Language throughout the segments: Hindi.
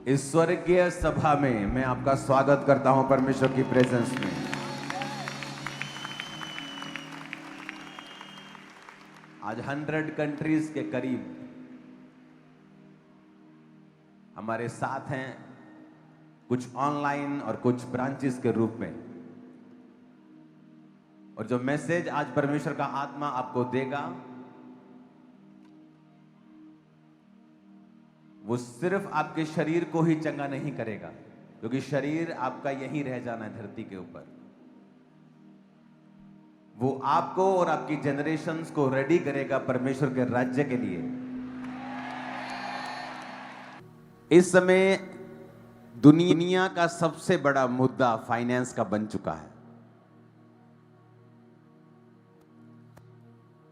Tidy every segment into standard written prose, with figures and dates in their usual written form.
इस स्वर्गीय सभा में मैं आपका स्वागत करता हूं परमेश्वर की प्रेजेंस में। आज 100 कंट्रीज के करीब हमारे साथ हैं, कुछ ऑनलाइन और कुछ ब्रांचेस के रूप में। और जो मैसेज आज परमेश्वर का आत्मा आपको देगा वो सिर्फ आपके शरीर को ही चंगा नहीं करेगा, क्योंकि शरीर आपका यहीं रह जाना है धरती के ऊपर। वो आपको और आपकी जनरेशन्स को रेडी करेगा परमेश्वर के राज्य के लिए। इस समय दुनिया का सबसे बड़ा मुद्दा फाइनेंस का बन चुका है।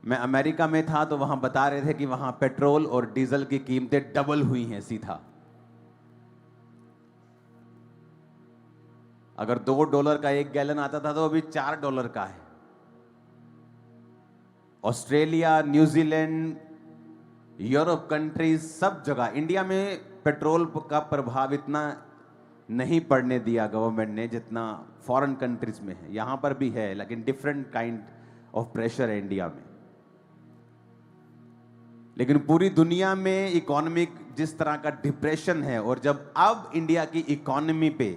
मैं अमेरिका में था तो वहां बता रहे थे कि वहां पेट्रोल और डीजल की कीमतें डबल हुई हैं सीधा। अगर $2 का 1 गैलन आता था तो अभी $4 का है। ऑस्ट्रेलिया, न्यूजीलैंड, यूरोप कंट्रीज, सब जगह। इंडिया में पेट्रोल का प्रभाव इतना नहीं पड़ने दिया गवर्नमेंट ने जितना फॉरेन कंट्रीज में है। यहां पर भी है, लेकिन डिफरेंट काइंड ऑफ प्रेशर है इंडिया में। लेकिन पूरी दुनिया में इकोनॉमिक जिस तरह का डिप्रेशन है, और जब अब इंडिया की इकोनॉमी पे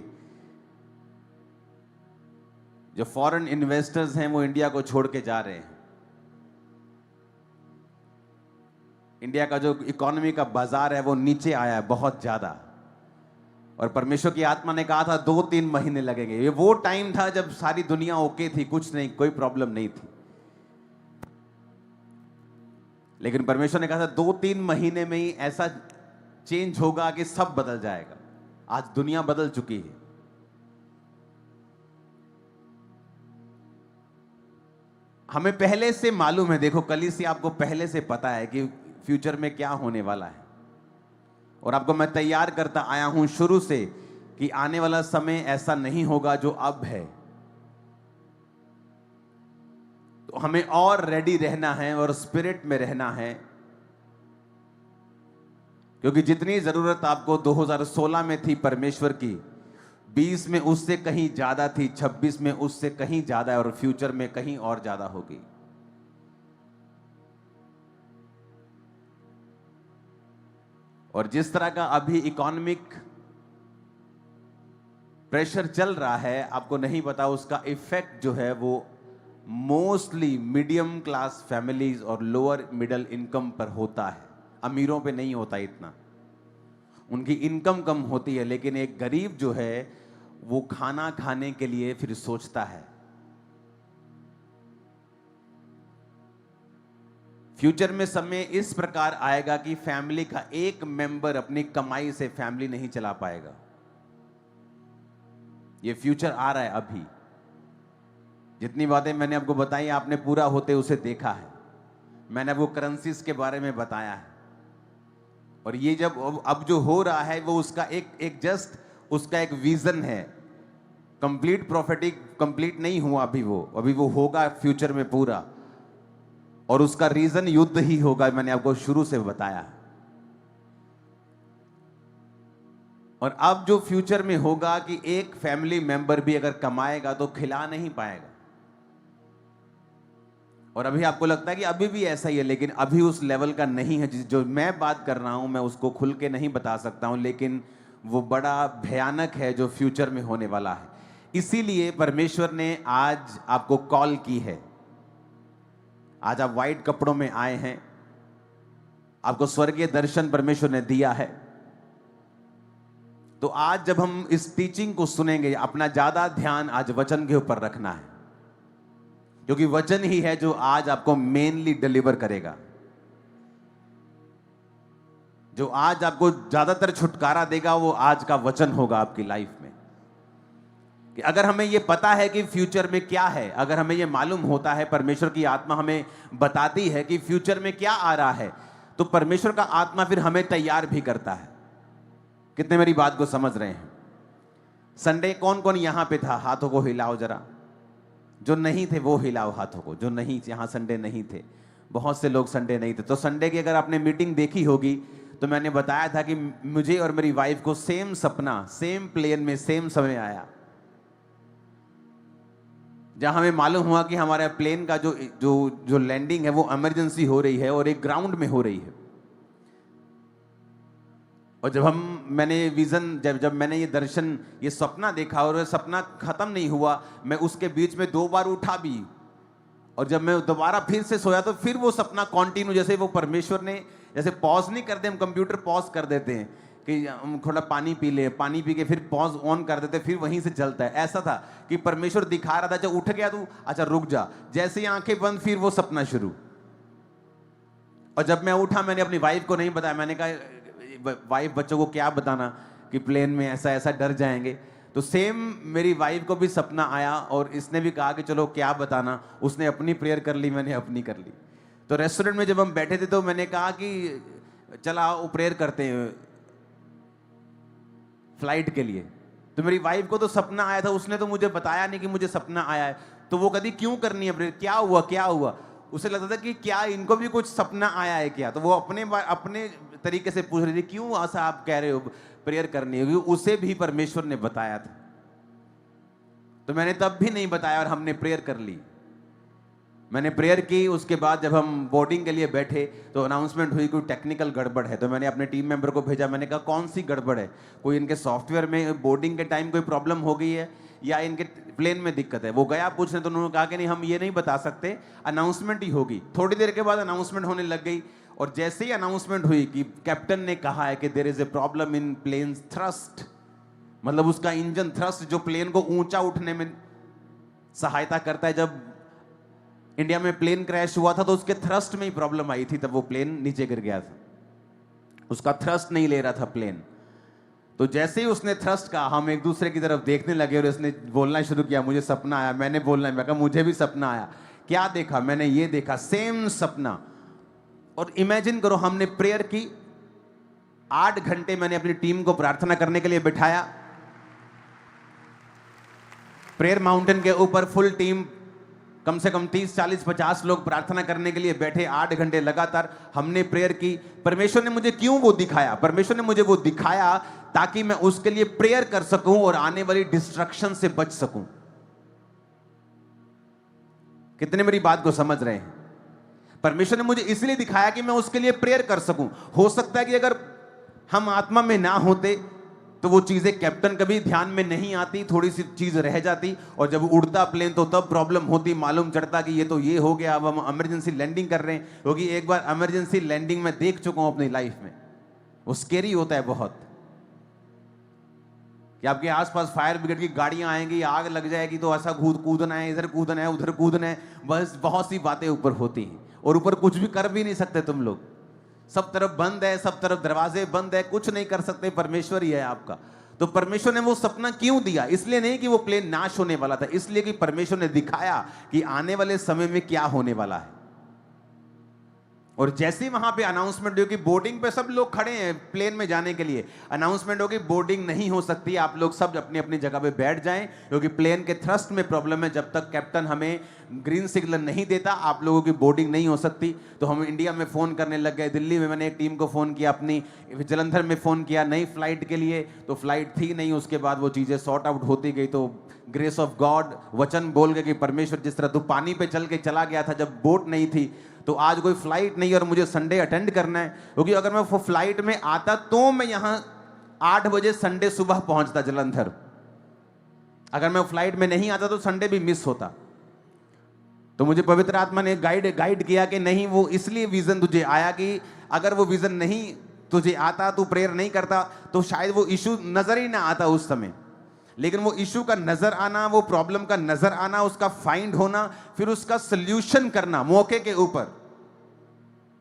जो फॉरेन इन्वेस्टर्स हैं वो इंडिया को छोड़ के जा रहे हैं। इंडिया का जो इकोनॉमी का बाजार है वो नीचे आया है बहुत ज्यादा। और परमेश्वर की आत्मा ने कहा था 2-3 महीने लगेंगे। ये वो टाइम था जब सारी दुनिया ओके थी, कुछ नहीं, कोई प्रॉब्लम नहीं थी। लेकिन परमेश्वर ने कहा था 2-3 महीने में ही ऐसा चेंज होगा कि सब बदल जाएगा। आज दुनिया बदल चुकी है। हमें पहले से मालूम है, देखो कलीसिया आपको पहले से पता है कि फ्यूचर में क्या होने वाला है। और आपको मैं तैयार करता आया हूं शुरू से कि आने वाला समय ऐसा नहीं होगा जो अब है। तो हमें और रेडी रहना है और स्पिरिट में रहना है, क्योंकि जितनी जरूरत आपको 2016 में थी परमेश्वर की, 20 में उससे कहीं ज्यादा थी, 26 में उससे कहीं ज्यादा है, और फ्यूचर में कहीं और ज्यादा होगी। और जिस तरह का अभी इकोनॉमिक प्रेशर चल रहा है, आपको नहीं पता उसका इफेक्ट जो है वो मोस्टली मीडियम क्लास फैमिलीज और लोअर मिडिल इनकम पर होता है। अमीरों पे नहीं होता इतना, उनकी इनकम कम होती है। लेकिन एक गरीब जो है वो खाना खाने के लिए फिर सोचता है। फ्यूचर में समय इस प्रकार आएगा कि फैमिली का एक मेंबर अपनी कमाई से फैमिली नहीं चला पाएगा। ये फ्यूचर आ रहा है अभी। जितनी बातें मैंने आपको बताई आपने पूरा होते उसे देखा है। मैंने आपको करेंसीज के बारे में बताया है। और ये जब अब जो हो रहा है वो उसका एक जस्ट उसका एक विजन है। कंप्लीट प्रॉफिटिक कंप्लीट नहीं हुआ अभी वो होगा फ्यूचर में पूरा। और उसका रीजन युद्ध ही होगा, मैंने आपको शुरू से बताया। और अब जो फ्यूचर में होगा कि एक फैमिली मेंबर भी अगर कमाएगा तो खिला नहीं पाएगा। और अभी आपको लगता है कि अभी भी ऐसा ही है, लेकिन अभी उस लेवल का नहीं है। जो मैं बात कर रहा हूं मैं उसको खुल के नहीं बता सकता हूं, लेकिन वो बड़ा भयानक है जो फ्यूचर में होने वाला है। इसीलिए परमेश्वर ने आज आपको कॉल की है। आज आप व्हाइट कपड़ों में आए हैं, आपको स्वर्गीय दर्शन परमेश्वर ने दिया है। तो आज जब हम इस टीचिंग को सुनेंगे, अपना ज्यादा ध्यान आज वचन के ऊपर रखना है, क्योंकि वचन ही है जो आज आपको मेनली डिलीवर करेगा, जो आज आपको ज्यादातर छुटकारा देगा। वो आज का वचन होगा आपकी लाइफ में। कि अगर हमें ये पता है कि फ्यूचर में क्या है, अगर हमें ये मालूम होता है, परमेश्वर की आत्मा हमें बताती है कि फ्यूचर में क्या आ रहा है, तो परमेश्वर का आत्मा फिर हमें तैयार भी करता है। कितने मेरी बात को समझ रहे हैं? संडे कौन कौन यहां पे था? हाथों को हिलाओ जरा। जो नहीं थे वो हिलाओ हाथों को। जो नहीं, यहां संडे नहीं थे, बहुत से लोग संडे नहीं थे। तो संडे की अगर आपने मीटिंग देखी होगी तो मैंने बताया था कि मुझे और मेरी वाइफ को सेम सपना सेम प्लेन में सेम समय आया, जहां हमें मालूम हुआ कि हमारे प्लेन का जो जो जो लैंडिंग है वो इमरजेंसी हो रही है और एक ग्राउंड में हो रही है। और जब मैंने विजन जब मैंने ये दर्शन ये सपना देखा और ये सपना खत्म नहीं हुआ, मैं उसके बीच में 2 बार उठा भी, और जब मैं दोबारा फिर से सोया तो फिर वो सपना कंटिन्यू, जैसे वो परमेश्वर ने जैसे पॉज नहीं करते, हम कंप्यूटर पॉज कर देते हैं कि हम थोड़ा पानी पी ले, पानी पी के फिर पॉज ऑन कर देते, फिर वहीं से चलता है। ऐसा था कि परमेश्वर दिखा रहा था, जब उठ गया तू अच्छा रुक जा, जैसे ही आंखें बंद फिर वो सपना शुरू। और जब मैं उठा मैंने अपनी वाइफ को नहीं बताया, मैंने कहा वाइफ बच्चों को क्या बताना कि प्लेन में ऐसा ऐसा डर जाएंगे। तो सेम मेरी वाइफ को भी सपना आया और इसने भी कहा कि चलो क्या बताना, उसने अपनी प्रेयर कर ली, मैंने अपनी कर ली। तो रेस्टोरेंट में जब हम बैठे थे तो मैंने कहा कि चला आओ प्रेयर करते हैं फ्लाइट के लिए। तो मेरी वाइफ को तो सपना आया था, उसने तो मुझे बताया नहीं कि मुझे सपना आया है, तो वो कभी क्यों करनी है प्रेयर, क्या हुआ क्या हुआ, उसे लगता था कि क्या इनको भी कुछ सपना आया है क्या। तो वो अपने तरीके से पूछ रही थी क्यों ऐसा आप कह रहे हो प्रेयर करनी होगी, उसे भी परमेश्वर ने बताया था। तो मैंने तब भी नहीं बताया और हमने प्रेयर कर ली। मैंने प्रेयर की, उसके बाद जब हम बोर्डिंग के लिए बैठे तो अनाउंसमेंट हुई कोई टेक्निकल गड़बड़ है। तो मैंने अपने टीम मेंबर को भेजा, मैंने कहा कौन सी गड़बड़ है, कोई इनके सॉफ्टवेयर में बोर्डिंग के टाइम कोई प्रॉब्लम हो गई है या इनके प्लेन में दिक्कत है। वो गया पूछने, तो उन्होंने कहा कि नहीं हम ये नहीं बता सकते, अनाउंसमेंट ही होगी। थोड़ी देर के बाद अनाउंसमेंट होने लग गई और जैसे ही अनाउंसमेंट हुई कि कैप्टन ने कहा है कि there is a problem in plane thrust, मतलब उसका इंजन थ्रस्ट जो प्लेन को ऊंचा उठने में सहायता करता है। जब इंडिया में प्लेन क्रैश हुआ था तो उसके थ्रस्ट में ही प्रॉब्लम आई थी, तब वो प्लेन नीचे गिर गया था, उसका थ्रस्ट नहीं ले रहा था प्लेन। तो जैसे ही उसने थ्रस्ट कहा हम एक दूसरे की तरफ देखने लगे और उसने बोलना शुरू किया मुझे सपना आया। मैंने बोलना, मैं कहा मुझे भी सपना आया। क्या देखा, मैंने ये देखा, सेम सपना। और इमेजिन करो हमने प्रेयर की 8 घंटे, मैंने अपनी टीम को प्रार्थना करने के लिए बिठाया। प्रेयर माउंटेन के ऊपर फुल टीम, कम से कम 30, 40, 50 लोग प्रार्थना करने के लिए बैठे। 8 घंटे लगातार हमने प्रेयर की। परमेश्वर ने मुझे क्यों वो दिखाया, परमेश्वर ने मुझे वो दिखाया ताकि मैं उसके लिए प्रेयर कर सकूं और आने वाली डिस्ट्रक्शन से बच सकूं। कितने मेरी बात को समझ रहे हैं? परमेश्वर ने मुझे इसलिए दिखाया कि मैं उसके लिए प्रेयर कर सकूं। हो सकता है कि अगर हम आत्मा में ना होते तो वो चीजें कैप्टन कभी ध्यान में नहीं आती, थोड़ी सी चीज रह जाती, और जब उड़ता प्लेन तो तब प्रॉब्लम होती, मालूम चढ़ता कि ये तो ये हो गया, अब हम इमरजेंसी लैंडिंग कर रहे हैं। क्योंकि एक बार इमरजेंसी लैंडिंग में देख चुका हूं अपनी लाइफ में, वो स्केरी होता है बहुत, कि आपके आसपास फायर ब्रिगेड की गाड़ियां आएंगी, आग लग जाएगी तो ऐसा कूदना है, इधर कूदना है, उधर कूदना है, बस बहुत सी बातें ऊपर होती हैं और ऊपर कुछ भी कर भी नहीं सकते तुम लोग। सब तरफ बंद है, सब तरफ दरवाजे बंद है, कुछ नहीं कर सकते, परमेश्वर ही है आपका। तो परमेश्वर ने वो सपना क्यों दिया? इसलिए नहीं कि वो प्लेन नाश होने वाला था, इसलिए कि परमेश्वर ने दिखाया कि आने वाले समय में क्या होने वाला है। और जैसे ही वहां पे अनाउंसमेंट हुई कि बोर्डिंग पे सब लोग खड़े हैं प्लेन में जाने के लिए, अनाउंसमेंट होगी बोर्डिंग नहीं हो सकती, आप लोग सब अपनी अपनी जगह पे बैठ जाएं क्योंकि प्लेन के थ्रस्ट में प्रॉब्लम है। जब तक कैप्टन हमें ग्रीन सिग्नल नहीं देता आप लोगों की बोर्डिंग नहीं हो सकती। तो हम इंडिया में फ़ोन करने लग गए, दिल्ली में मैंने एक टीम को फ़ोन किया, अपनी जलंधर में फ़ोन किया नई फ्लाइट के लिए, तो फ्लाइट थी नहीं। उसके बाद वो चीज़ें सॉर्ट आउट होती गई। तो ग्रेस ऑफ गॉड वचन बोल गए कि परमेश्वर जिस तरह तू पानी पे चल के चला गया था जब बोट नहीं थी, तो आज कोई फ्लाइट नहीं और मुझे संडे अटेंड करना है, क्योंकि अगर मैं वो फ्लाइट में आता तो मैं यहाँ 8 बजे संडे सुबह पहुंचता जलंधर। अगर मैं फ्लाइट में नहीं आता तो संडे भी मिस होता। तो मुझे पवित्र आत्मा ने गाइड किया कि नहीं, वो इसलिए विजन तुझे आया कि अगर वो विजन नहीं तुझे आता, तू प्रेयर नहीं करता, तो शायद वो इशू नजर ही ना आता उस समय। लेकिन वो इशू का नजर आना, वो प्रॉब्लम का नजर आना, उसका फाइंड होना, फिर उसका सोल्यूशन करना मौके के ऊपर।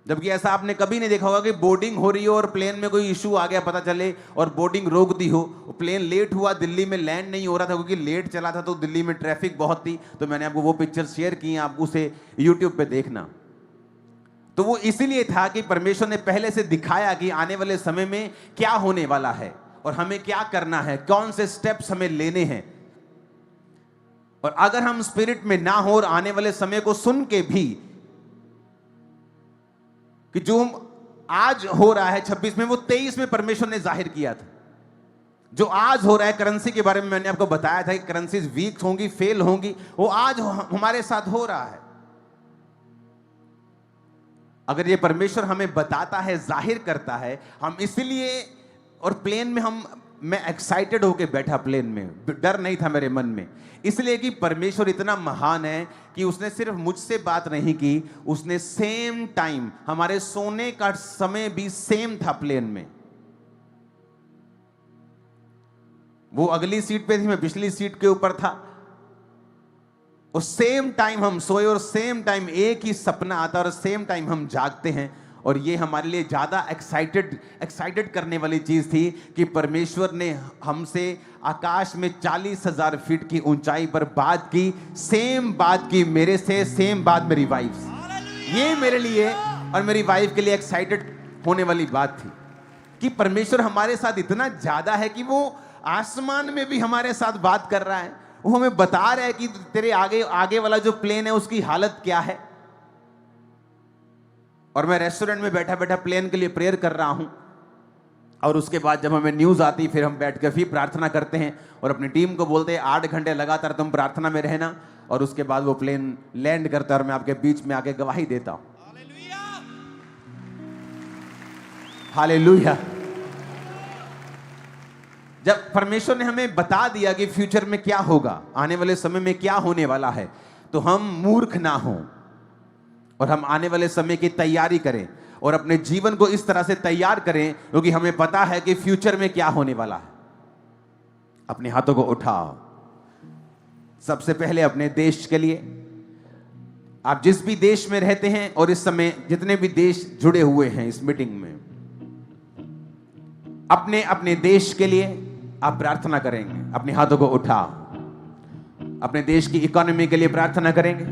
जबकि ऐसा आपने कभी नहीं देखा होगा कि बोर्डिंग हो रही हो और प्लेन में कोई इशू आ गया पता चले और बोर्डिंग रोक दी हो। प्लेन लेट हुआ, दिल्ली में लैंड नहीं हो रहा था क्योंकि लेट चला था, तो दिल्ली में ट्रैफिक बहुत थी। तो मैंने आपको वो पिक्चर शेयर की, आप उसे यूट्यूब पे देखना। तो वो इसीलिए था कि परमेश्वर ने पहले से दिखाया कि आने वाले समय में क्या होने वाला है और हमें क्या करना है, कौन से स्टेप्स हमें लेने हैं। और अगर हम स्पिरिट में ना हो और आने वाले समय को सुन के भी कि जो आज हो रहा है 26 में, वो 23 में परमेश्वर ने जाहिर किया था। जो आज हो रहा है करेंसी के बारे में मैंने आपको बताया था कि करेंसीज वीक होंगी, फेल होंगी, वो आज हमारे साथ हो रहा है। अगर ये परमेश्वर हमें बताता है, जाहिर करता है, हम इसलिए, और प्लेन में मैं एक्साइटेड होके बैठा, प्लेन में डर नहीं था मेरे मन में, इसलिए कि परमेश्वर इतना महान है कि उसने सिर्फ मुझसे बात नहीं की, उसने सेम टाइम, हमारे सोने का समय भी सेम था प्लेन में। वो अगली सीट पे थी, मैं पिछली सीट के ऊपर था, और सेम टाइम हम सोए, और सेम टाइम एक ही सपना आता है, और सेम टाइम हम जागते हैं। और ये हमारे लिए ज्यादा एक्साइटेड करने वाली चीज थी कि परमेश्वर ने हमसे आकाश में 40,000 फीट की ऊंचाई पर बात की, सेम बात की मेरे से, सेम बात मेरी वाइफ से। ये मेरे लिए और मेरी वाइफ के लिए एक्साइटेड होने वाली बात थी कि परमेश्वर हमारे साथ इतना ज्यादा है कि वो आसमान में भी हमारे साथ बात कर रहा है। वो हमें बता रहा है कि तेरे आगे वाला जो प्लेन है उसकी हालत क्या है। और मैं रेस्टोरेंट में बैठा बैठा प्लेन के लिए प्रेयर कर रहा हूं, और उसके बाद जब हमें न्यूज आती, फिर हम बैठ कर फिर प्रार्थना करते हैं और अपनी टीम को बोलते हैं 8 घंटे लगातार तुम प्रार्थना में रहना, और उसके बाद वो प्लेन लैंड करता है और मैं आपके बीच में आके गवाही देता हूं। हालेलुया। जब परमेश्वर ने हमें बता दिया कि फ्यूचर में क्या होगा, आने वाले समय में क्या होने वाला है, तो हम मूर्ख ना हों और हम आने वाले समय की तैयारी करें और अपने जीवन को इस तरह से तैयार करें क्योंकि हमें पता है कि फ्यूचर में क्या होने वाला है। अपने हाथों को उठाओ। सबसे पहले अपने देश के लिए, आप जिस भी देश में रहते हैं और इस समय जितने भी देश जुड़े हुए हैं इस मीटिंग में, अपने अपने देश के लिए आप प्रार्थना करेंगे। अपने हाथों को उठाओ। अपने देश की इकोनॉमी के लिए प्रार्थना करेंगे,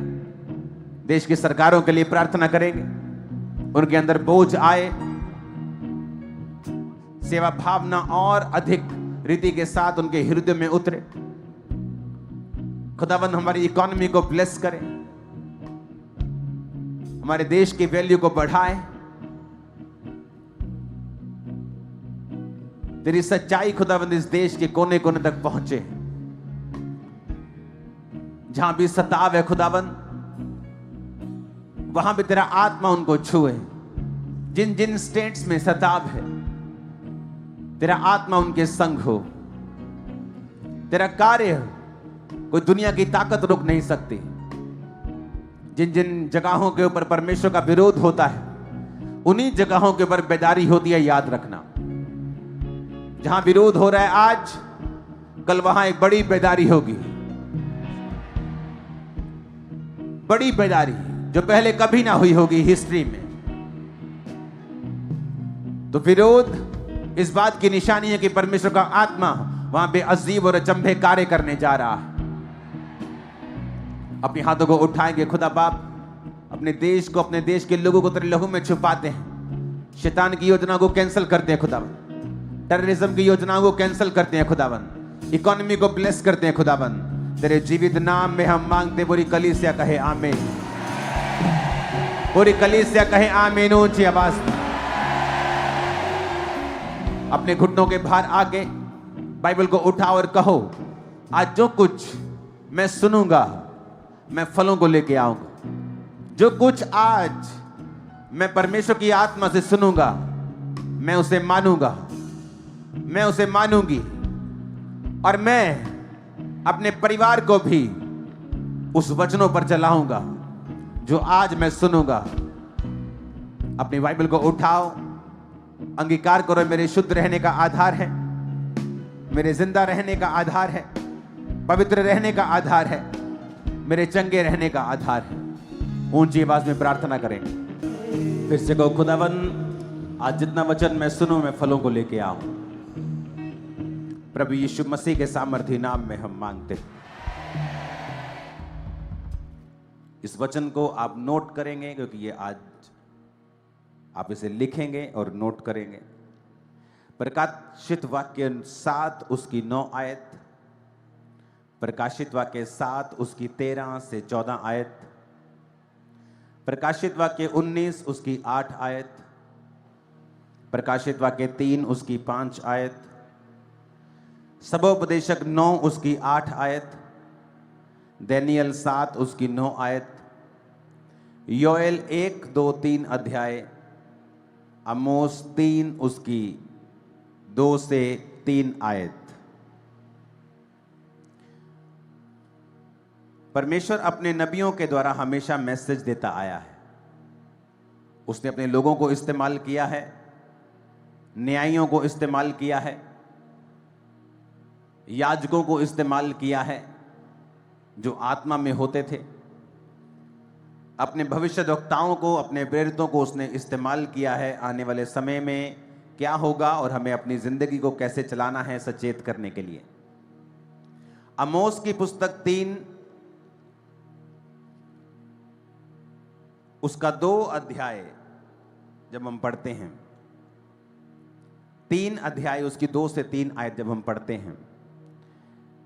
देश की सरकारों के लिए प्रार्थना करेंगे, उनके अंदर बोझ आए, सेवा भावना और अधिक रीति के साथ उनके हृदय में उतरे। खुदावंद हमारी इकोनॉमी को ब्लेस करें, हमारे देश की वैल्यू को बढ़ाए। तेरी सच्चाई खुदावंद इस देश के कोने कोने तक पहुंचे। जहां भी सताव है खुदावंद, वहां भी तेरा आत्मा उनको छुए। जिन जिन स्टेट्स में सताव है, तेरा आत्मा उनके संग हो। तेरा कार्य कोई दुनिया की ताकत रोक नहीं सकती। जिन जिन जगहों के ऊपर परमेश्वर का विरोध होता है, उन्हीं जगहों के ऊपर बेदारी होती है, याद रखना। जहां विरोध हो रहा है आज, कल वहां एक बड़ी बेदारी होगी, बड़ी बेदारी जो पहले कभी ना हुई होगी हिस्ट्री में। तो विरोध इस बात की निशानी है कि परमेश्वर का आत्मा वहां पे अजीब और अचंभे कार्य करने जा रहा है। अपने हाथों को उठाएंगे। खुदा बाप, अपने देश को, अपने देश के लोगों को तेरे लहू में छुपाते हैं। शैतान की योजना को कैंसिल करते हैं खुदावन। टेररिज्म की योजनाओं को कैंसिल करते हैं खुदावन। इकोनॉमी को ब्लेस करते हैं खुदावन। तेरे जीवित नाम में हम मांगते। पूरी कलीसिया कहे आमीन। पूरी कलीसिया कहे आमीन ऊंची आवाज। अपने घुटनों के भार आके बाइबल को उठाओ और कहो, आज जो कुछ मैं सुनूंगा मैं फलों को लेके आऊंगा। जो कुछ आज मैं परमेश्वर की आत्मा से सुनूंगा मैं उसे मानूंगा, मैं उसे मानूंगी, और मैं अपने परिवार को भी उस वचनों पर चलाऊंगा जो आज मैं सुनूंगा। अपनी बाइबल को उठाओ, अंगीकार करो, मेरे शुद्ध रहने का आधार है, मेरे जिंदा रहने का आधार है, पवित्र रहने का आधार है, मेरे चंगे रहने का आधार है। ऊंची आवाज में प्रार्थना करेंगे। फिर से कहो, खुदावन आज जितना वचन मैं सुनूं मैं फलों को लेके आऊं। प्रभु यीशु मसीह के सामर्थी नाम में हम मांगते हैं। इस वचन को आप नोट करेंगे क्योंकि ये आज आप इसे लिखेंगे और नोट करेंगे। प्रकाशित वाक्य 7 उसकी 9 आयत, प्रकाशित वाक्य 7 उसकी 13 से 14 आयत, प्रकाशित वाक्य 19 उसकी 8 आयत, प्रकाशित वाक्य 3 उसकी 5 आयत, सबोपदेशक 9 उसकी 8 आयत, दानियल 7 उसकी 9 आयत, योएल 1, 2, 3 अध्याय, आमोस 3 उसकी 2 से 3 आयत। परमेश्वर अपने नबियों के द्वारा हमेशा मैसेज देता आया है। उसने अपने लोगों को इस्तेमाल किया है, न्यायियों को इस्तेमाल किया है, याजकों को इस्तेमाल किया है जो आत्मा में होते थे, अपने भविष्यद्वक्ताओं को, अपने प्रेरितों को उसने इस्तेमाल किया है आने वाले समय में क्या होगा और हमें अपनी जिंदगी को कैसे चलाना है सचेत करने के लिए। आमोस की पुस्तक 3 उसका 2 अध्याय जब हम पढ़ते हैं, 3 अध्याय उसकी 2 से 3 आयत जब हम पढ़ते हैं,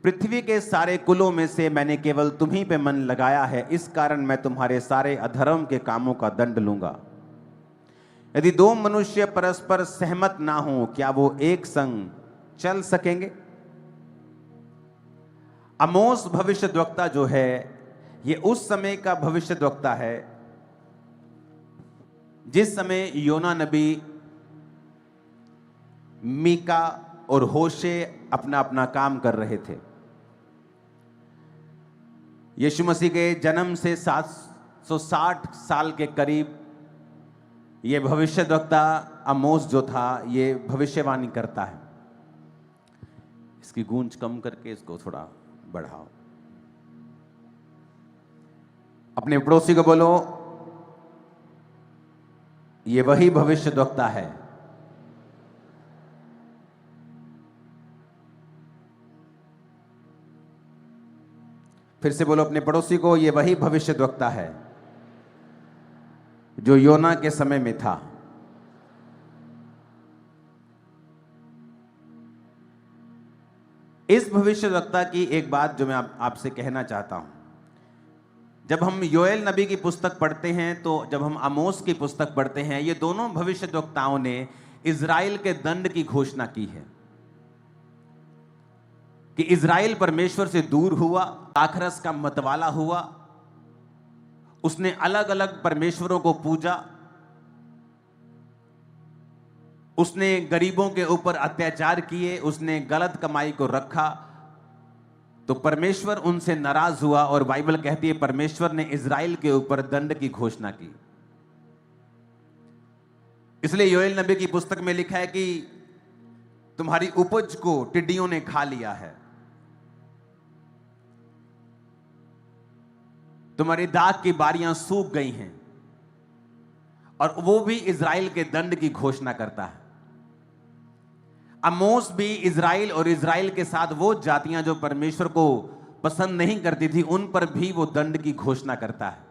पृथ्वी के सारे कुलों में से मैंने केवल तुम्हीं पे मन लगाया है, इस कारण मैं तुम्हारे सारे अधर्म के कामों का दंड लूंगा। यदि 2 मनुष्य परस्पर सहमत ना हो, क्या वो एक संग चल सकेंगे? आमोस भविष्यद्वक्ता जो है, ये उस समय का भविष्यद्वक्ता है जिस समय योना नबी, मीका और होशे अपना अपना काम कर रहे थे। यीशु मसीह के जन्म से 760 साल के करीब ये भविष्यद्वक्ता आमोस जो था, ये भविष्यवाणी करता है। इसकी गूंज कम करके इसको थोड़ा बढ़ाओ। अपने पड़ोसी को बोलो, ये वही भविष्यद्वक्ता है। फिर से बोलो अपने पड़ोसी को, ये वही भविष्यद्वक्ता है जो योना के समय में था। इस भविष्यद्वक्ता की एक बात जो मैं आपसे कहना चाहता हूं, जब हम योएल नबी की पुस्तक पढ़ते हैं, तो जब हम आमोस की पुस्तक पढ़ते हैं, ये दोनों भविष्यद्वक्ताओं ने इजराइल के दंड की घोषणा की है कि इजराइल परमेश्वर से दूर हुआ, दाखरस का मतवाला हुआ, उसने अलग अलग परमेश्वरों को पूजा, उसने गरीबों के ऊपर अत्याचार किए, उसने गलत कमाई को रखा, तो परमेश्वर उनसे नाराज हुआ और बाइबल कहती है परमेश्वर ने इजराइल के ऊपर दंड की घोषणा की। इसलिए योएल नबी की पुस्तक में लिखा है कि तुम्हारी उपज को टिड्डियों ने खा लिया है, तुम्हारी दाख की बारियां सूख गई हैं, और वो भी इजराइल के दंड की घोषणा करता है। आमोस भी इजराइल और इजराइल के साथ वो जातियां जो परमेश्वर को पसंद नहीं करती थी, उन पर भी वो दंड की घोषणा करता है।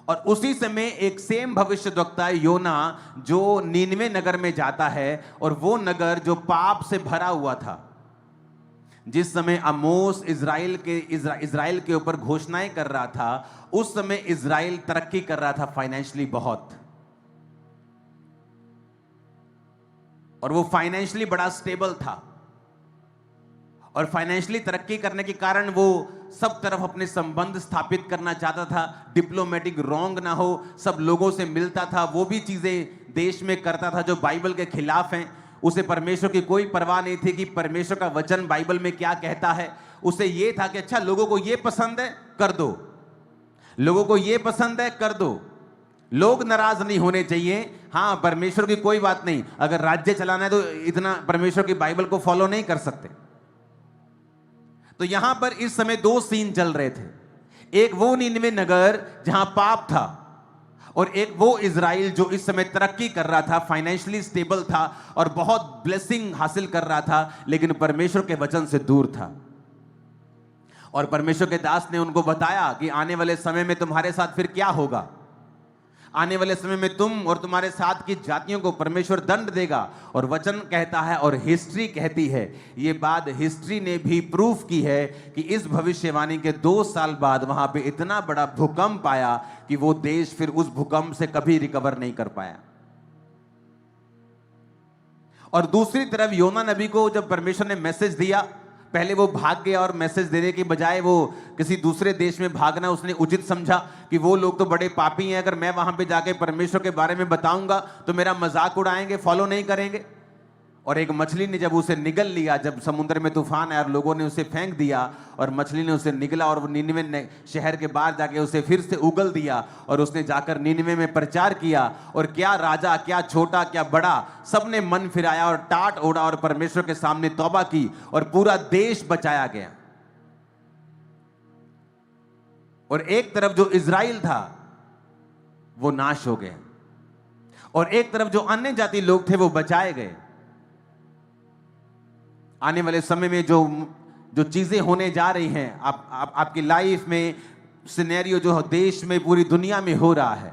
और उसी समय एक सेम भविष्यद्वक्ता योना जो नीनवे नगर में जाता है, और वो नगर जो पाप से भरा हुआ था, जिस समय आमोस इजराइल के ऊपर घोषणाएं कर रहा था, उस समय इजराइल तरक्की कर रहा था फाइनेंशियली बहुत, और वो फाइनेंशियली बड़ा स्टेबल था, और फाइनेंशियली तरक्की करने के कारण वो सब तरफ अपने संबंध स्थापित करना चाहता था, डिप्लोमेटिक रॉन्ग ना हो, सब लोगों से मिलता था, वो भी चीजें देश में करता था जो बाइबल के खिलाफ हैं। उसे परमेश्वर की कोई परवाह नहीं थी कि परमेश्वर का वचन बाइबल में क्या कहता है। उसे ये था कि अच्छा, लोगों को ये पसंद है कर दो, लोगों को ये पसंद है कर दो, लोग नाराज नहीं होने चाहिए। हाँ, परमेश्वर की कोई बात नहीं, अगर राज्य चलाना है तो इतना परमेश्वर की बाइबल को फॉलो नहीं कर सकते। तो यहां पर इस समय 2 सीन चल रहे थे, एक वो नीनवे नगर जहां पाप था, और एक वो इजराइल जो इस समय तरक्की कर रहा था, फाइनेंशियली स्टेबल था और बहुत ब्लेसिंग हासिल कर रहा था, लेकिन परमेश्वर के वचन से दूर था। और परमेश्वर के दास ने उनको बताया कि आने वाले समय में तुम्हारे साथ फिर क्या होगा, आने वाले समय में तुम और तुम्हारे साथ की जातियों को परमेश्वर दंड देगा। और वचन कहता है और हिस्ट्री कहती है, ये बात हिस्ट्री ने भी प्रूफ की है कि इस भविष्यवाणी के 2 साल बाद वहां पे इतना बड़ा भूकंप आया कि वो देश फिर उस भूकंप से कभी रिकवर नहीं कर पाया। और दूसरी तरफ योना नबी को जब परमेश्वर ने मैसेज दिया, पहले वो भाग गया और मैसेज देने के बजाय वो किसी दूसरे देश में भागना उसने उचित समझा कि वो लोग तो बड़े पापी हैं, अगर मैं वहां पे जाके परमेश्वर के बारे में बताऊंगा तो मेरा मजाक उड़ाएंगे, फॉलो नहीं करेंगे। और एक मछली ने जब उसे निगल लिया, जब समुद्र में तूफान आया और लोगों ने उसे फेंक दिया और मछली ने उसे निगला और वो नीनवे शहर के बाहर जाके उसे फिर से उगल दिया और उसने जाकर नीनवे में प्रचार किया। और क्या राजा, क्या छोटा, क्या बड़ा, सबने मन फिराया और टाट ओढ़ा और परमेश्वर के सामने तौबा की और पूरा देश बचाया गया। और एक तरफ जो इजराइल था वो नाश हो गए और एक तरफ जो अन्य जाति लोग थे वो बचाए गए। आने वाले समय में जो चीजें होने जा रही हैं आपकी लाइफ में, सिनेरियो जो देश में, पूरी दुनिया में हो रहा है,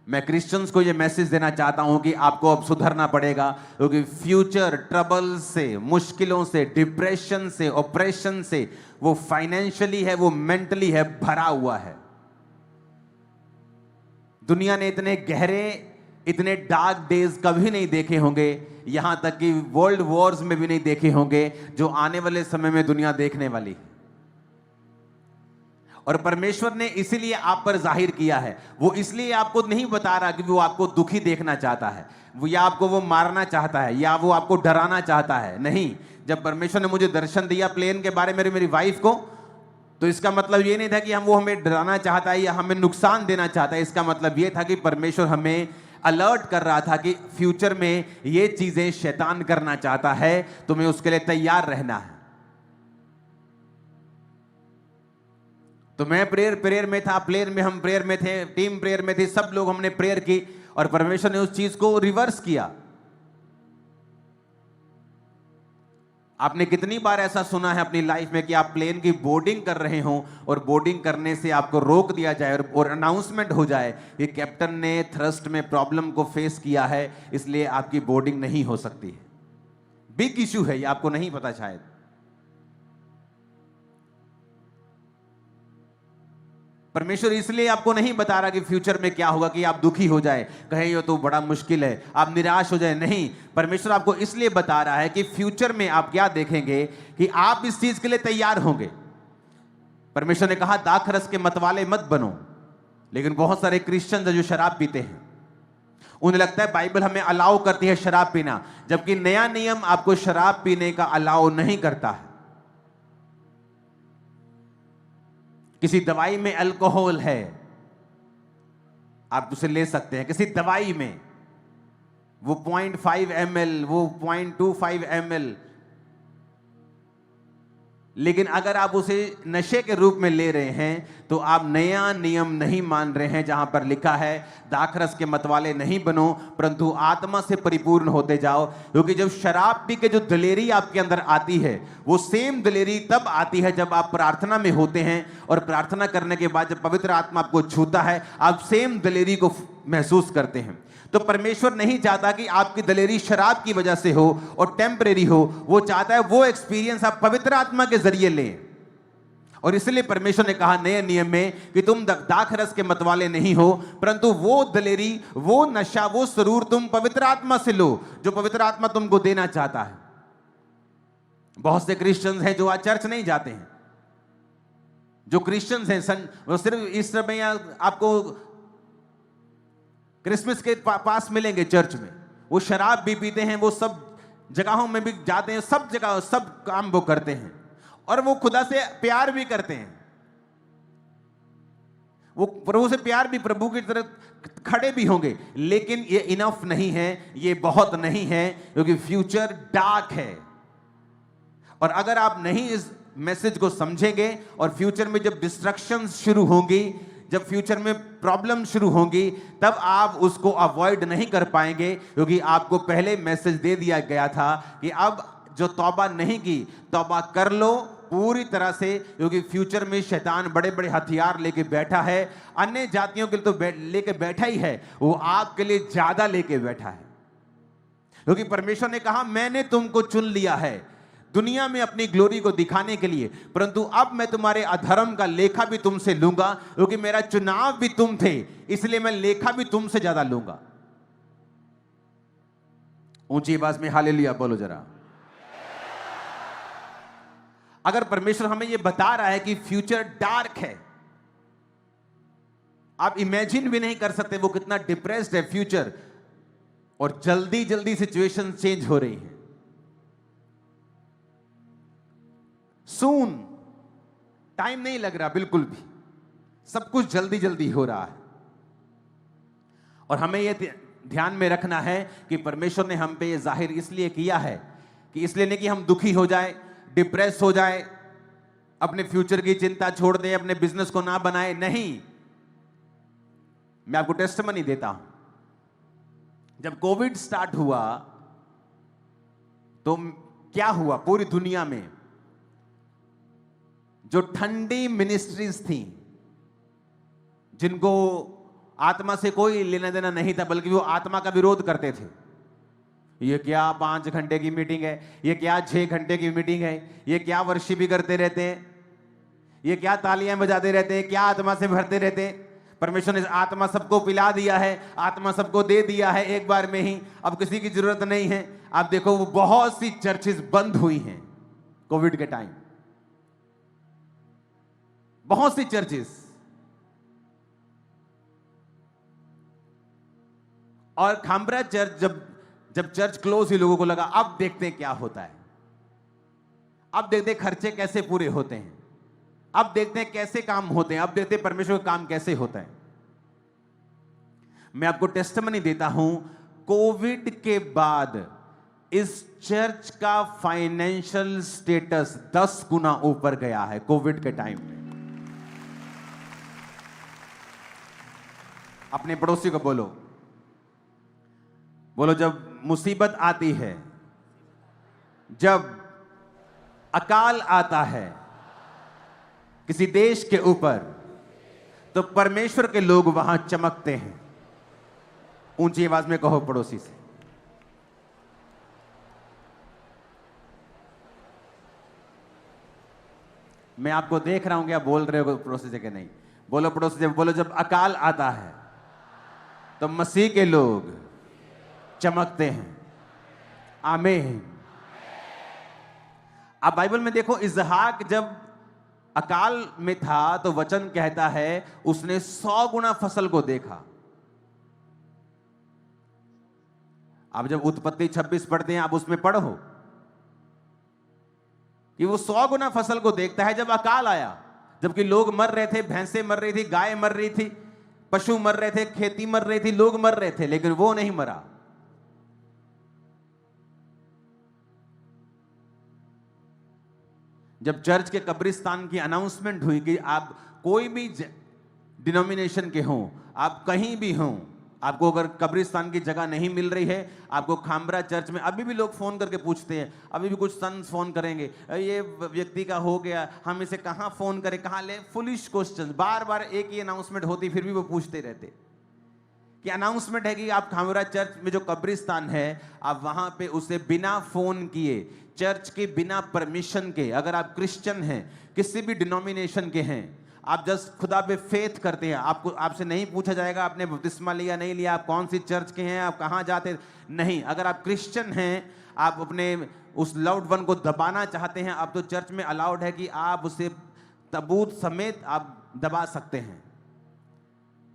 मैं क्रिश्चियंस को यह मैसेज देना चाहता हूं कि आपको अब सुधरना पड़ेगा, क्योंकि फ्यूचर ट्रबल से, मुश्किलों से, डिप्रेशन से, ऑपरेशन से, वो फाइनेंशियली है, वो मेंटली है, भरा हुआ है। दुनिया ने इतने गहरे, इतने डार्क डेज कभी नहीं देखे होंगे, यहां तक कि वर्ल्ड वॉर्स में भी नहीं देखे होंगे, जो आने वाले समय में दुनिया देखने वाली है। और परमेश्वर ने इसीलिए आप पर जाहिर किया है। वो इसलिए आपको नहीं बता रहा कि वो आपको दुखी देखना चाहता है, वो या आपको वो मारना चाहता है, या वो आपको डराना चाहता है। नहीं, जब परमेश्वर ने मुझे दर्शन दिया प्लेन के बारे में मेरी वाइफ को, तो इसका मतलब ये नहीं था कि वो हमें डराना चाहता है या हमें नुकसान देना चाहता है। इसका मतलब ये था कि परमेश्वर हमें अलर्ट कर रहा था कि फ्यूचर में ये चीजें शैतान करना चाहता है, तुम्हें उसके लिए तैयार रहना है। तो मैं प्रेयर में था, प्लेयर में हम प्रेयर में थे, टीम प्रेयर में थी, सब लोग हमने प्रेयर की और परमेश्वर ने उस चीज को रिवर्स किया। आपने कितनी बार ऐसा सुना है अपनी लाइफ में कि आप प्लेन की बोर्डिंग कर रहे हो और बोर्डिंग करने से आपको रोक दिया जाए और अनाउंसमेंट हो जाए कि कैप्टन ने थ्रस्ट में प्रॉब्लम को फेस किया है, इसलिए आपकी बोर्डिंग नहीं हो सकती है। बिग इश्यू है ये, आपको नहीं पता शायद। परमेश्वर इसलिए आपको नहीं बता रहा कि फ्यूचर में क्या होगा कि आप दुखी हो जाए, कहें ये तो बड़ा मुश्किल है, आप निराश हो जाए। नहीं, परमेश्वर आपको इसलिए बता रहा है कि फ्यूचर में आप क्या देखेंगे कि आप इस चीज के लिए तैयार होंगे। परमेश्वर ने कहा दाखरस के मतवाले मत बनो, लेकिन बहुत सारे क्रिश्चियन जो शराब पीते हैं, उन्हें लगता है बाइबल हमें अलाउ करती है शराब पीना, जबकि नया नियम आपको शराब पीने का अलाउ नहीं करता है। किसी दवाई में अल्कोहल है, आप उसे ले सकते हैं। किसी दवाई में वो 0.5 ml, वो 0.25 ml, लेकिन अगर आप उसे नशे के रूप में ले रहे हैं तो आप नया नियम नहीं मान रहे हैं, जहां पर लिखा है दाखरस के मतवाले नहीं बनो, परंतु आत्मा से परिपूर्ण होते जाओ। क्योंकि जब शराब पी के जो दिलेरी आपके अंदर आती है, वो सेम दिलेरी तब आती है जब आप प्रार्थना में होते हैं, और प्रार्थना करने के बाद जब पवित्र आत्मा आपको छूता है, आप सेम दिलेरी को महसूस करते हैं। तो परमेश्वर नहीं चाहता कि आपकी दिलेरी शराब की वजह से हो और टेम्परेरी हो, वो चाहता है वो एक्सपीरियंस आप पवित्र आत्मा के जरिए लें। और इसलिए परमेश्वर ने कहा नए नियम में कि तुम दाखरस के मतवाले नहीं हो, परंतु वो दिलेरी, वो नशा, वो सुरूर तुम पवित्र आत्मा से लो, जो पवित्र आत्मा तुमको देना चाहता है। बहुत से क्रिश्चियंस हैं जो आज चर्च नहीं जाते हैं, जो क्रिश्चियंस हैं वो सिर्फ इस समय आपको क्रिसमस के पास मिलेंगे चर्च में, वो शराब भी पीते हैं, वो सब जगहों में भी जाते हैं, सब जगह सब काम वो करते हैं, और वो खुदा से प्यार भी करते हैं, वो प्रभु से प्यार भी, प्रभु की तरफ खड़े भी होंगे, लेकिन ये इनफ नहीं है, ये बहुत नहीं है, क्योंकि फ्यूचर डार्क है। और अगर आप नहीं इस मैसेज को समझेंगे और फ्यूचर में जब डिस्ट्रक्शन शुरू होंगी, जब फ्यूचर में प्रॉब्लम शुरू होंगी, तब आप उसको अवॉइड नहीं कर पाएंगे, क्योंकि आपको पहले मैसेज दे दिया गया था कि अब जो तौबा नहीं की, तौबा कर लो पूरी तरह से, क्योंकि फ्यूचर में शैतान बड़े बड़े हथियार लेके बैठा है। अन्य जातियों के लिए तो लेके बैठा ही है, वो आपके लिए ज्यादा लेके बैठा है, क्योंकि परमेश्वर ने कहा मैंने तुमको चुन लिया है दुनिया में अपनी ग्लोरी को दिखाने के लिए, परंतु अब मैं तुम्हारे अधर्म का लेखा भी तुमसे लूंगा, क्योंकि मेरा चुनाव भी तुम थे, इसलिए मैं लेखा भी तुमसे ज्यादा लूंगा। ऊंची आवाज में हालेलुया बोलो जरा। अगर परमेश्वर हमें यह बता रहा है कि फ्यूचर डार्क है, आप इमेजिन भी नहीं कर सकते वो कितना डिप्रेस्ड है फ्यूचर, और जल्दी जल्दी सिचुएशन चेंज हो रही है। सून, टाइम नहीं लग रहा बिल्कुल भी, सब कुछ जल्दी जल्दी हो रहा है। और हमें यह ध्यान में रखना है कि परमेश्वर ने हम पे ये जाहिर इसलिए किया है कि इसलिए नहीं कि हम दुखी हो जाए, डिप्रेस हो जाए, अपने फ्यूचर की चिंता छोड़ दें, अपने बिजनेस को ना बनाए। नहीं, मैं आपको टेस्टिमनी देता हूं। जब कोविड स्टार्ट हुआ तो क्या हुआ पूरी दुनिया में? जो ठंडी मिनिस्ट्रीज थी, जिनको आत्मा से कोई लेना देना नहीं था, बल्कि वो आत्मा का विरोध करते थे। ये क्या 5 घंटे की मीटिंग है, ये क्या 6 घंटे की मीटिंग है, ये क्या वर्शिप भी करते रहते हैं, ये क्या तालियां बजाते रहते हैं, क्या आत्मा से भरते रहते हैं। परमेश्वर ने आत्मा सबको पिला दिया है, आत्मा सबको दे दिया है एक बार में ही, अब किसी की जरूरत नहीं है। आप देखो वो बहुत सी चर्चेस बंद हुई हैं कोविड के टाइम, बहुत सी चर्चेस। और खामरा चर्च जब चर्च क्लोज हुई, लोगों को लगा अब देखते हैं क्या होता है, अब देखते हैं खर्चे कैसे पूरे होते हैं, अब देखते हैं कैसे काम होते हैं, अब देखते हैं परमेश्वर का काम कैसे होता है। मैं आपको टेस्टिमनी देता हूं, कोविड के बाद इस चर्च का फाइनेंशियल स्टेटस 10 गुना ऊपर गया है कोविड के टाइम में। अपने पड़ोसी को बोलो, जब मुसीबत आती है, जब अकाल आता है किसी देश के ऊपर, तो परमेश्वर के लोग वहां चमकते हैं। ऊंची आवाज में कहो पड़ोसी से। मैं आपको देख रहा हूं कि आप बोल रहे हो पड़ोसी से कि नहीं। बोलो पड़ोसी से, बोलो जब अकाल आता है तो मसीह के लोग चमकते हैं। आमीन। आप बाइबल में देखो, इसहाक जब अकाल में था तो वचन कहता है उसने 100 गुना फसल को देखा। आप जब उत्पत्ति 26 पढ़ते हैं, आप उसमें पढ़ो कि वो 100 गुना फसल को देखता है जब अकाल आया, जबकि लोग मर रहे थे, भैंसें मर रही थी, गाय मर रही थी, पशु मर रहे थे, खेती मर रही थी, लोग मर रहे थे, लेकिन वो नहीं मरा। जब चर्च के कब्रिस्तान की अनाउंसमेंट हुई कि आप कोई भी डिनोमिनेशन के हों, आप कहीं भी हों, आपको अगर कब्रिस्तान की जगह नहीं मिल रही है, आपको खामरा चर्च में अभी भी लोग फोन करके पूछते हैं, अभी भी कुछ सन फोन करेंगे, ये व्यक्ति का हो गया, हम इसे कहां फोन करें, कहां ले, फुलिश क्वेश्चन। बार बार एक ही अनाउंसमेंट होती, फिर भी वो पूछते रहते कि अनाउंसमेंट है कि आप खामरा चर्च में जो कब्रिस्तान है, आप वहां पे उसे बिना फोन किए, चर्च के बिना परमिशन के, अगर आप क्रिश्चियन हैं, किसी भी डिनोमिनेशन के हैं, आप जस्ट खुदा पे फेथ करते हैं, आपसे नहीं पूछा जाएगा आपने बपतिस्मा लिया नहीं लिया, आप कौन सी चर्च के हैं, आप कहां जाते, नहीं। अगर आप क्रिश्चियन हैं, आप अपने उस लव्ड वन को दबाना चाहते हैं, आप तो चर्च में अलाउड है कि आप उसे तबूत समेत आप दबा सकते हैं।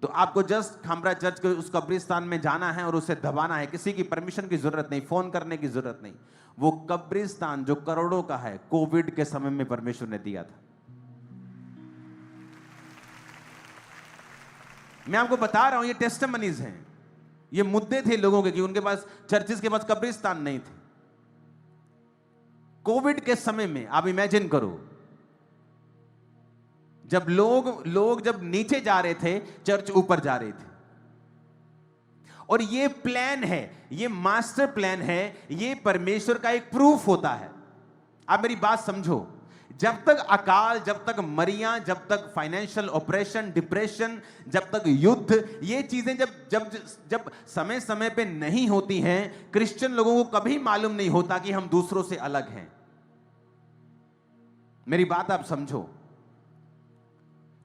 तो आपको जस्ट खामरा चर्च के उस कब्रिस्तान में जाना है और उसे दबाना है, किसी की परमिशन की जरूरत नहीं, फोन करने की जरूरत नहीं। वो कब्रिस्तान जो करोड़ों का है, कोविड के समय में परमेश्वर ने दिया था। मैं आपको बता रहा हूं, ये टेस्टिमनीज हैं, ये मुद्दे थे लोगों के कि उनके पास, चर्चिस के पास कब्रिस्तान नहीं थे कोविड के समय में। आप इमेजिन करो, जब लोग जब नीचे जा रहे थे, चर्च ऊपर जा रही थी। और ये प्लान है, ये मास्टर प्लान है, ये परमेश्वर का एक प्रूफ होता है। आप मेरी बात समझो, जब तक अकाल, जब तक मरियां, जब तक फाइनेंशियल ऑपरेशन, डिप्रेशन, जब तक युद्ध, ये चीजें जब समय समय पे नहीं होती हैं, क्रिश्चियन लोगों को कभी मालूम नहीं होता कि हम दूसरों से अलग हैं। मेरी बात आप समझो,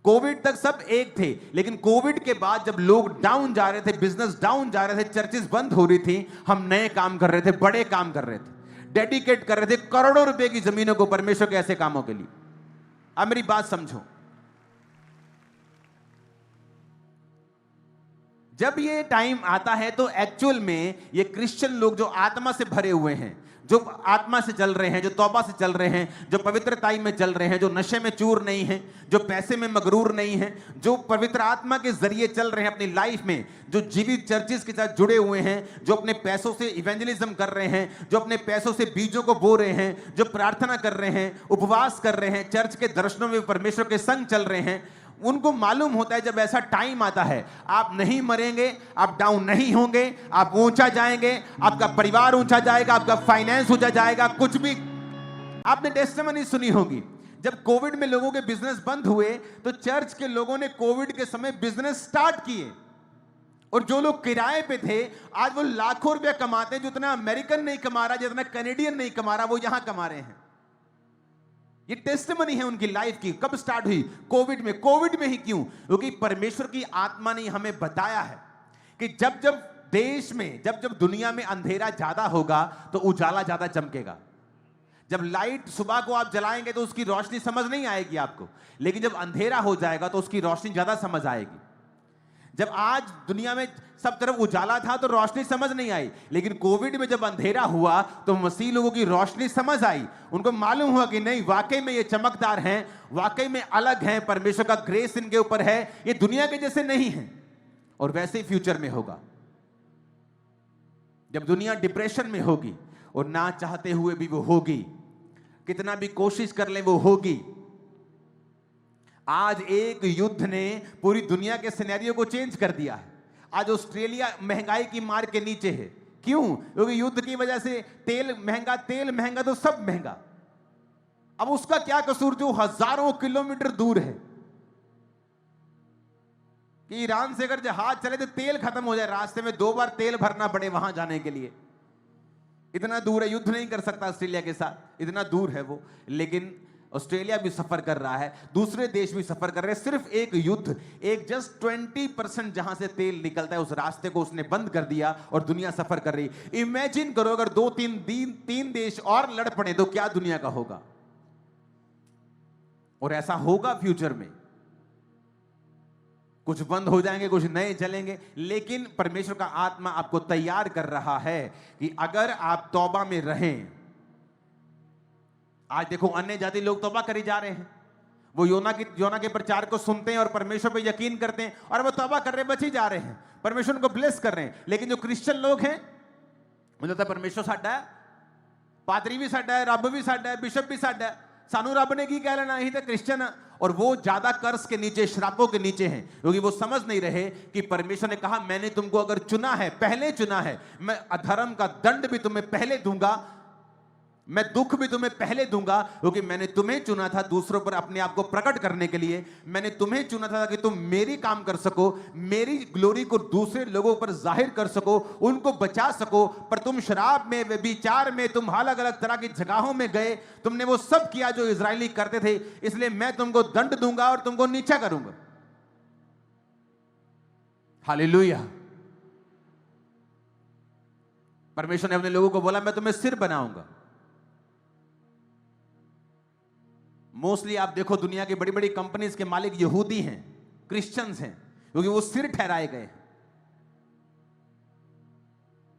कोविड तक सब एक थे, लेकिन कोविड के बाद जब लोग डाउन जा रहे थे, बिजनेस डाउन जा रहे थे, चर्चेस बंद हो रही थी, हम नए काम कर रहे थे, बड़े काम कर रहे थे, डेडिकेट कर रहे थे करोड़ों रुपए की जमीनों को परमेश्वर के ऐसे कामों के लिए। अब मेरी बात समझो, जब ये टाइम आता है तो एक्चुअल में ये क्रिश्चियन लोग जो आत्मा से भरे हुए हैं, जो आत्मा से चल रहे हैं, जो तौबा से चल रहे हैं, जो पवित्रताई में चल रहे हैं, जो नशे में चूर नहीं हैं, जो पैसे में मगरूर नहीं हैं, जो पवित्र आत्मा के जरिए चल रहे हैं अपनी लाइफ में, जो जीवित चर्चिस के साथ जुड़े हुए हैं, जो अपने पैसों से इवेंजलिज्म कर रहे हैं, जो अपने पैसों से बीजों को बो रहे हैं, जो प्रार्थना कर रहे हैं, उपवास कर रहे हैं, चर्च के दर्शनों में परमेश्वर के संग चल रहे हैं, उनको मालूम होता है जब ऐसा टाइम आता है आप नहीं मरेंगे, आप डाउन नहीं होंगे, आप ऊंचा जाएंगे, आपका परिवार ऊंचा जाएगा, आपका फाइनेंस ऊंचा जाएगा। कुछ भी आपने टेस्टिमनी सुनी होगी, जब कोविड में लोगों के बिजनेस बंद हुए तो चर्च के लोगों ने कोविड के समय बिजनेस स्टार्ट किए, और जो लोग किराए पे थे आज वो लाखों रुपया कमाते हैं, जितना अमेरिकन नहीं कमा रहा, जितना कैनेडियन नहीं कमा रहा, वो यहां कमा रहे हैं। ये टेस्टिमनी है उनकी लाइफ की। कब स्टार्ट हुई? कोविड में। कोविड में ही क्यों? क्योंकि परमेश्वर की आत्मा ने हमें बताया है कि जब जब देश में, जब जब दुनिया में अंधेरा ज्यादा होगा तो उजाला ज्यादा चमकेगा। जब लाइट सुबह को आप जलाएंगे तो उसकी रोशनी समझ नहीं आएगी आपको, लेकिन जब अंधेरा हो जाएगा तो उसकी रोशनी ज्यादा समझ आएगी। जब आज दुनिया में सब तरफ उजाला था तो रोशनी समझ नहीं आई, लेकिन कोविड में जब अंधेरा हुआ तो मसीह लोगों की रोशनी समझ आई। उनको मालूम हुआ कि नहीं, वाकई में ये चमकदार हैं, वाकई में अलग हैं, परमेश्वर का ग्रेस इनके ऊपर है, ये दुनिया के जैसे नहीं हैं। और वैसे ही फ्यूचर में होगा, जब दुनिया डिप्रेशन में होगी और ना चाहते हुए भी वो होगी, कितना भी कोशिश कर ले वो होगी। आज एक युद्ध ने पूरी दुनिया के सिनेरियो को चेंज कर दिया है। आज ऑस्ट्रेलिया महंगाई की मार के नीचे है। क्यों? क्योंकि युद्ध की वजह से तेल महंगा तो सब महंगा। अब उसका क्या कसूर जो हजारों किलोमीटर दूर है, कि ईरान से अगर जहाज चले तो तेल खत्म हो जाए, रास्ते में 2 बार तेल भरना पड़े वहां जाने के लिए। इतना दूर है, युद्ध नहीं कर सकता ऑस्ट्रेलिया के साथ, इतना दूर है वो। लेकिन ऑस्ट्रेलिया भी सफर कर रहा है, दूसरे देश भी सफर कर रहे हैं। सिर्फ एक युद्ध, एक जस्ट 20% जहां से तेल निकलता है उस रास्ते को उसने बंद कर दिया और दुनिया सफर कर रही। इमेजिन करो अगर 2-3 देश और लड़ पड़े तो क्या दुनिया का होगा। और ऐसा होगा फ्यूचर में, कुछ बंद हो जाएंगे, कुछ नए चलेंगे, लेकिन परमेश्वर का आत्मा आपको तैयार कर रहा है कि अगर आप तौबा में रहें। आज देखो अन्य जाति लोग तौबा करी जा रहे हैं, वो योना के प्रचार को सुनते हैं और परमेश्वर पे यकीन करते हैं और वो तौबा कर रहे, बची जा रहे हैं, परमेश्वर को ब्लेस कर रहे हैं। लेकिन जो क्रिश्चियन लोग हैं, मुझे लगता है परमेश्वर साडा है, पादरी भी साडा है, रब भी साडा है, बिशप भी साडा है, सानू रब ने की कह लेना, ही तो क्रिश्चियन है। और वो ज्यादा कर्ज के नीचे, श्रापों के नीचे हैं, क्योंकि वो समझ नहीं रहे कि परमेश्वर ने कहा मैंने तुमको अगर चुना है, पहले चुना है, मैं अधर्म का दंड भी तुम्हें पहले दूंगा, मैं दुख भी तुम्हें पहले दूंगा, क्योंकि मैंने तुम्हें चुना था दूसरों पर अपने आप को प्रकट करने के लिए। मैंने तुम्हें चुना था कि तुम मेरी काम कर सको, मेरी ग्लोरी को दूसरे लोगों पर जाहिर कर सको, उनको बचा सको। पर तुम शराब में, व्यभिचार में, तुम अलग अलग तरह की जगहों में गए, तुमने वो सब किया जो इजरायली करते थे, इसलिए मैं तुमको दंड दूंगा और तुमको नीचा करूंगा। हालेलुया। परमेश्वर ने अपने लोगों को बोला मैं तुम्हें सिर बनाऊंगा। मोस्टली आप देखो दुनिया की बड़ी बड़ी कंपनीज के मालिक यहूदी हैं, क्रिश्चियंस हैं, क्योंकि वो सिर ठहराए गए।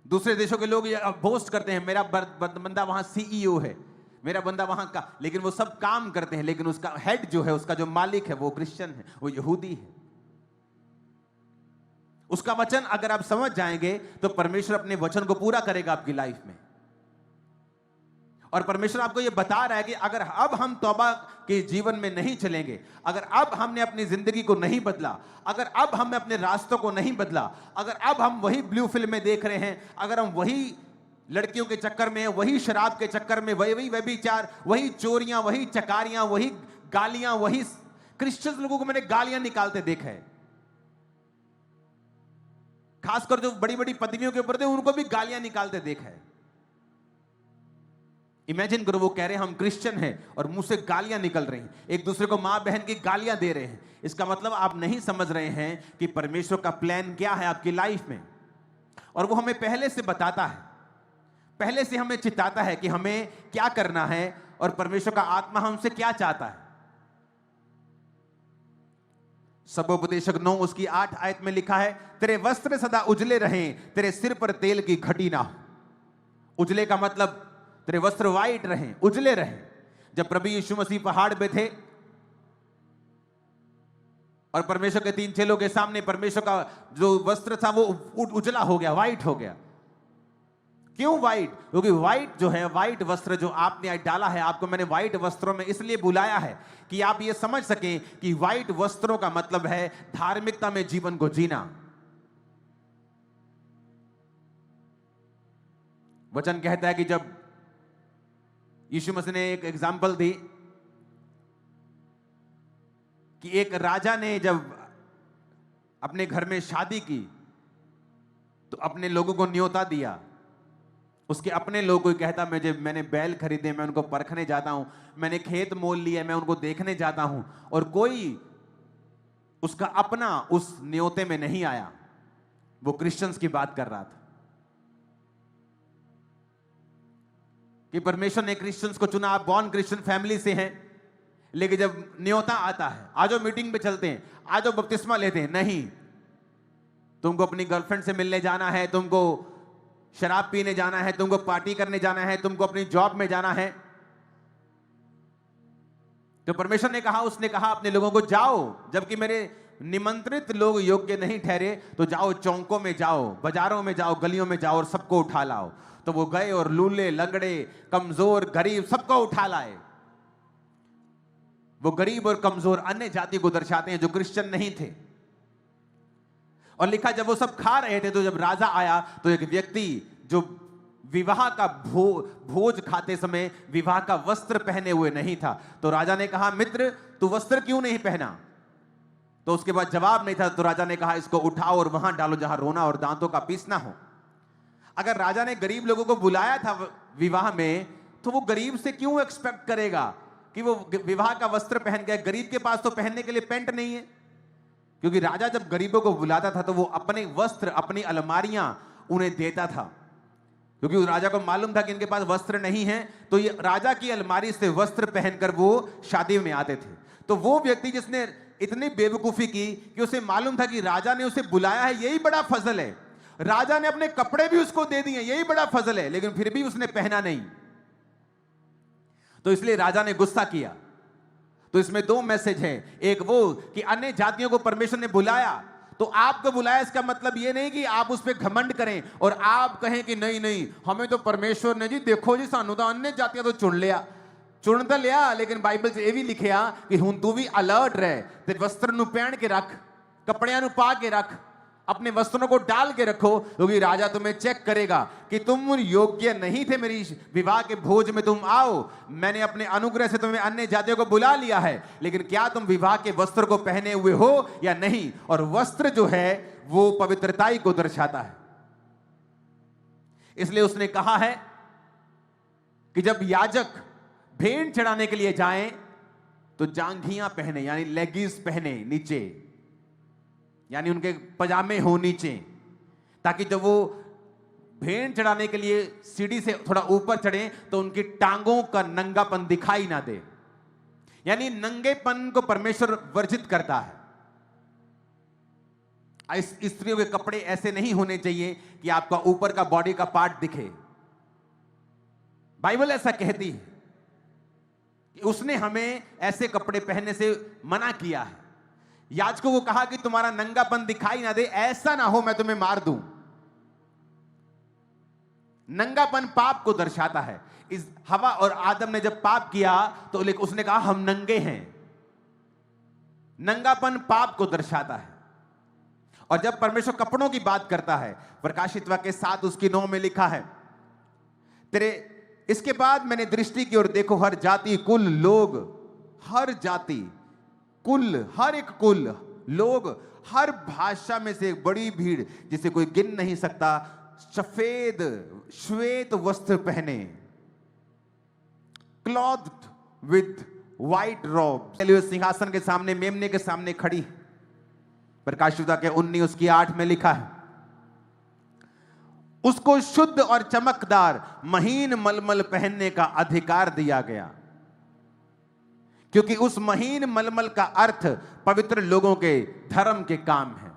दूसरे देशों के लोग बोस्ट करते हैं मेरा बंदा वहां सीईओ है, मेरा बंदा वहां का, लेकिन वो सब काम करते हैं, लेकिन उसका हेड जो है, उसका जो मालिक है वो क्रिश्चियन है, वो यहूदी है। उसका वचन अगर आप समझ जाएंगे तो परमेश्वर अपने वचन को पूरा करेगा आपकी लाइफ में। और परमेश्वर आपको यह बता रहा है कि अगर अब हम तौबा के जीवन में नहीं चलेंगे, अगर अब हमने अपनी जिंदगी को नहीं बदला, अगर अब हमने अपने रास्तों को नहीं बदला, अगर अब हम वही ब्लू फिल्में देख रहे हैं, अगर हम वही लड़कियों के चक्कर में, वही शराब के चक्कर में, वही व्यभिचार, वही चोरियां, वही चकारियां, वही गालियां, वही क्रिश्चियन लोगों को मैंने गालियां निकालते देखा है, खासकर जो बड़ी बड़ी पदवियों के ऊपर थे उनको भी गालियां निकालते देखा है। इमेजिन करो, वो कह रहे हैं हम क्रिश्चियन हैं और मुंह से गालियां निकल रही हैं, एक दूसरे को मां बहन की गालियां दे रहे हैं। इसका मतलब आप नहीं समझ रहे हैं कि परमेश्वर का प्लान क्या है आपकी लाइफ में। और वो हमें पहले से बताता है, पहले से हमें चिताता है कि हमें क्या करना है और परमेश्वर का आत्मा हमसे क्या चाहता है। सबोपदेशक 9 उसकी 8 आयत में लिखा है, तेरे वस्त्र सदा उजले रहें, तेरे सिर पर तेल की घटी ना हो। उजले का मतलब तेरे वस्त्र वाइट रहें, उजले रहें। जब प्रभु यीशु मसीह पहाड़ पे थे और परमेश्वर के 3 चेलों के सामने परमेश्वर का जो वस्त्र था वो उजला हो गया, वाइट हो गया। क्यों वाइट? क्योंकि वाइट जो है, वाइट वस्त्र जो आपने आज डाला है, आपको मैंने वाइट वस्त्रों में इसलिए बुलाया है कि आप ये समझ सकें कि वाइट वस्त्रों का मतलब है धार्मिकता में जीवन को जीना। वचन कहता है कि जब यीशु मसीह ने एक एग्जाम्पल दी कि एक राजा ने जब अपने घर में शादी की तो अपने लोगों को न्योता दिया। उसके अपने लोग, कोई कहता मैंने बैल खरीदे, मैं उनको परखने जाता हूं, मैंने खेत मोल लिया, मैं उनको देखने जाता हूं, और कोई उसका अपना उस न्योते में नहीं आया। वो क्रिश्चियंस की बात कर रहा था कि परमेश्वर ने क्रिश्चियंस को चुना। आप बॉर्न क्रिश्चियन फैमिली से हैं, लेकिन जब न्योता आता है, आज मीटिंग पे चलते हैं, आज बपतिस्मा लेते हैं, नहीं, तुमको अपनी गर्लफ्रेंड से मिलने जाना है, तुमको शराब पीने जाना है, तुमको पार्टी करने जाना है, तुमको अपनी जॉब में जाना है, तो परमेश्वर ने कहा, उसने कहा अपने लोगों को जाओ, जबकि मेरे निमंत्रित लोग योग्य नहीं ठहरे तो जाओ, चौकों में जाओ, बाजारों में जाओ, गलियों में जाओ और सबको उठा लाओ। तो वो गए और लूले, लगड़े, कमजोर, गरीब सबको उठा लाए। वो गरीब और कमजोर अन्य जाति को दर्शाते हैं जो क्रिश्चियन नहीं थे। और लिखा जब वो सब खा रहे थे तो जब राजा आया तो एक व्यक्ति जो विवाह का भोज खाते समय विवाह का वस्त्र पहने हुए नहीं था, तो राजा ने कहा, मित्र तू वस्त्र क्यों नहीं पहना? तो उसके बाद जवाब नहीं था, तो राजा ने कहा, इसको उठाओ और वहां डालो जहां रोना और दांतों का पीसना हो। अगर राजा ने गरीब लोगों को बुलाया था विवाह में, तो वो गरीब से क्यों एक्सपेक्ट करेगा कि वो विवाह का वस्त्र पहन गया? गरीब के पास तो पहनने के लिए पैंट नहीं है, क्योंकि राजा जब गरीबों को बुलाता था तो वो अपने वस्त्र, अपनी अलमारियां उन्हें देता था, क्योंकि उस राजा को मालूम था कि इनके पास वस्त्र नहीं है, तो ये राजा की अलमारी से वस्त्र पहनकर वो शादी में आते थे। तो वो व्यक्ति जिसने इतनी बेवकूफी की कि उसे मालूम था कि राजा ने उसे बुलाया है, यही बड़ा फजल है, राजा ने अपने कपड़े भी उसको दे दिए, यही बड़ा फजल है, लेकिन फिर भी उसने पहना नहीं, तो इसलिए राजा ने गुस्सा किया। तो इसमें 2 मैसेज हैं। एक वो कि अन्य जातियों को परमेश्वर ने बुलाया, तो आपको बुलाया, इसका मतलब ये नहीं कि आप उस पर घमंड करें और आप कहें कि नहीं नहीं हमें तो परमेश्वर ने जी, देखो जी सानू तो अन्य जातियां तो चुन तो लिया, लेकिन बाइबल से ये भी लिखिया कि हुण तू भी अलर्ट रहे, ते वस्त्र नु पहन के रख, कपड़ियां नु पा के रख, अपने वस्त्रों को डाल के रखो, क्योंकि राजा तुम्हें चेक करेगा कि तुम योग्य नहीं थे मेरी विवाह के भोज में तुम आओ। मैंने अपने अनुग्रह से तुम्हें अन्य जातियों को बुला लिया है, लेकिन क्या तुम विवाह के वस्त्र को पहने हुए हो या नहीं? और वस्त्र जो है वो पवित्रताई को दर्शाता है। इसलिए उसने कहा है कि जब याजक भेंट चढ़ाने के लिए जाएं तो जांघियां पहने, यानी लेगिंग्स पहने नीचे, यानी उनके पजामे हो नीचे, ताकि जब वो भेंट चढ़ाने के लिए सीढ़ी से थोड़ा ऊपर चढ़े तो उनकी टांगों का नंगापन दिखाई ना दे। यानी नंगेपन को परमेश्वर वर्जित करता है। स्त्रियों के कपड़े ऐसे नहीं होने चाहिए कि आपका ऊपर का बॉडी का पार्ट दिखे। बाइबल ऐसा कहती है कि उसने हमें ऐसे कपड़े पहनने से मना किया है। याजकों को कहा कि तुम्हारा नंगापन दिखाई ना दे, ऐसा ना हो मैं तुम्हें मार दूं। नंगापन पाप को दर्शाता है। इस हवा और आदम ने जब पाप किया तो उसने कहा हम नंगे हैं। नंगापन पाप को दर्शाता है। और जब परमेश्वर कपड़ों की बात करता है, प्रकाशित वाक्य 7 उसकी 9 में लिखा है, इसके बाद मैंने दृष्टि की और देखो हर जाति, कुल, लोग, हर जाति, कुल, हर एक कुल, लोग, हर भाषा में से एक बड़ी भीड़ जिसे कोई गिन नहीं सकता, सफेद श्वेत वस्त्र पहने। clothed with white robes। सिंहासन के सामने, मेमने के सामने खड़ी। प्रकाशित वाक्य 19:8 में लिखा है, उसको शुद्ध और चमकदार महीन मलमल पहनने का अधिकार दिया गया, क्योंकि उस महीन मलमल का अर्थ पवित्र लोगों के धर्म के काम है।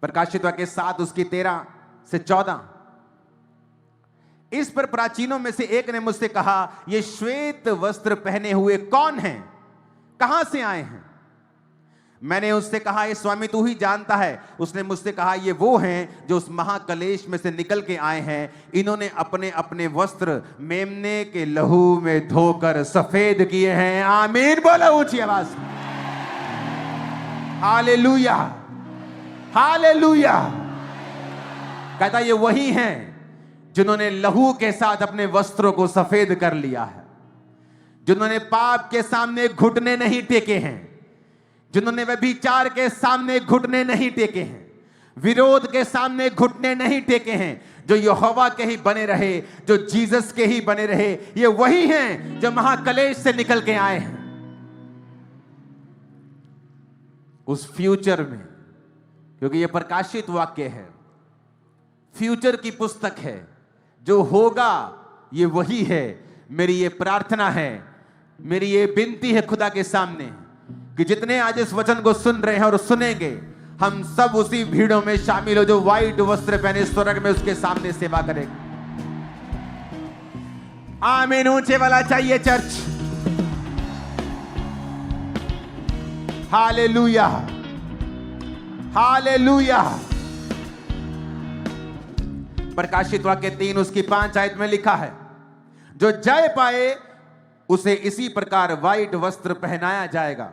प्रकाशित वाक्य 7:13-14। इस पर प्राचीनों में से एक ने मुझसे कहा, ये श्वेत वस्त्र पहने हुए कौन हैं? कहां से आए हैं? मैंने उससे कहा, ये स्वामी तू ही जानता है। उसने मुझसे कहा, ये वो हैं जो उस महाकलेश में से निकल के आए हैं। इन्होंने अपने अपने वस्त्र मेमने के लहू में धोकर सफेद किए हैं। आमीन बोलो ऊंची आवाज। Hallelujah, hallelujah. कहता ये वही हैं जिन्होंने लहू के साथ अपने वस्त्रों को सफेद कर लिया है, जिन्होंने पाप के सामने घुटने नहीं टेके हैं, जिन्होंने व्यभिचार के सामने घुटने नहीं टेके हैं, विरोध के सामने घुटने नहीं टेके हैं, जो यहोवा के ही बने रहे, जो जीसस के ही बने रहे। ये वही हैं जो महाकलेश से निकल के आए हैं। उस फ्यूचर में, क्योंकि ये प्रकाशित वाक्य है, फ्यूचर की पुस्तक है, जो होगा ये वही है। मेरी ये प्रार्थना है, मेरी ये विनती है खुदा के सामने कि जितने आज इस वचन को सुन रहे हैं और सुनेंगे, हम सब उसी भीड़ों में शामिल हो जो व्हाइट वस्त्र पहने स्वर्ग में उसके सामने सेवा करेंगे। आमीन ऊंचे वाला चाहिए चर्च। Hallelujah, hallelujah. प्रकाशित वाक्य 3:5 में लिखा है, जो जय पाए उसे इसी प्रकार व्हाइट वस्त्र पहनाया जाएगा।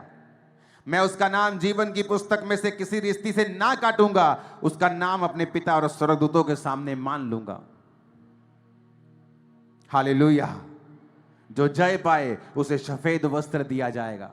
मैं उसका नाम जीवन की पुस्तक में से किसी रिश्ती से ना काटूंगा, उसका नाम अपने पिता और स्वर्गदूतों के सामने मान लूंगा। हालेलुया। जो जय पाए उसे सफेद वस्त्र दिया जाएगा।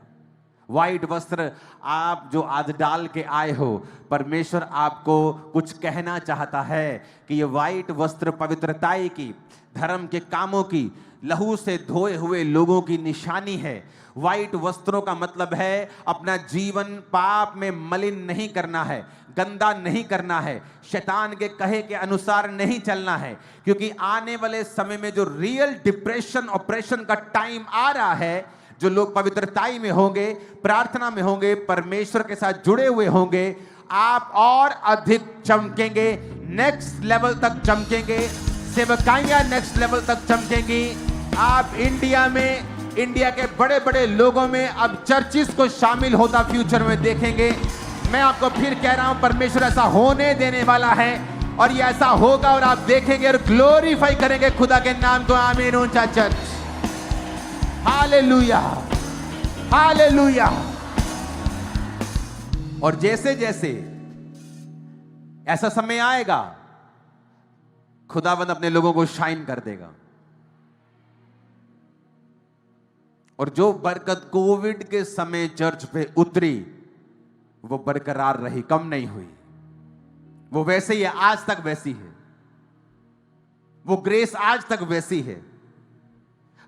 व्हाइट वस्त्र आप जो आज डाल के आए हो, परमेश्वर आपको कुछ कहना चाहता है कि ये व्हाइट वस्त्र पवित्रताई की, धर्म के कामों की, लहू से धोए हुए लोगों की निशानी है। व्हाइट वस्त्रों का मतलब है अपना जीवन पाप में मलिन नहीं करना है, गंदा नहीं करना है, शैतान के कहे के अनुसार नहीं चलना है। क्योंकि आने वाले समय में जो रियल डिप्रेशन ऑपरेशन का टाइम आ रहा है, जो लोग पवित्रताई में होंगे, प्रार्थना में होंगे, परमेश्वर के साथ जुड़े हुए होंगे, आप और अधिक चमकेंगे, नेक्स्ट लेवल तक चमकेंगे, सेवकाइयां नेक्स्ट लेवल तक चमकेंगी। आप इंडिया में, इंडिया के बड़े बड़े लोगों में अब चर्चिस को शामिल होता फ्यूचर में देखेंगे। मैं आपको फिर कह रहा हूं, परमेश्वर ऐसा होने देने वाला है और ये ऐसा होगा और आप देखेंगे और ग्लोरीफाई करेंगे खुदा के नाम को। आमीन ऊंचा चर्च। Hallelujah, hallelujah. और जैसे जैसे ऐसा समय आएगा, खुदावंद अपने लोगों को शाइन कर देगा। और जो बरकत कोविड के समय चर्च पे उतरी, वो बरकरार रही, कम नहीं हुई। वो वैसे ही है, आज तक वैसी है। वो ग्रेस आज तक वैसी है।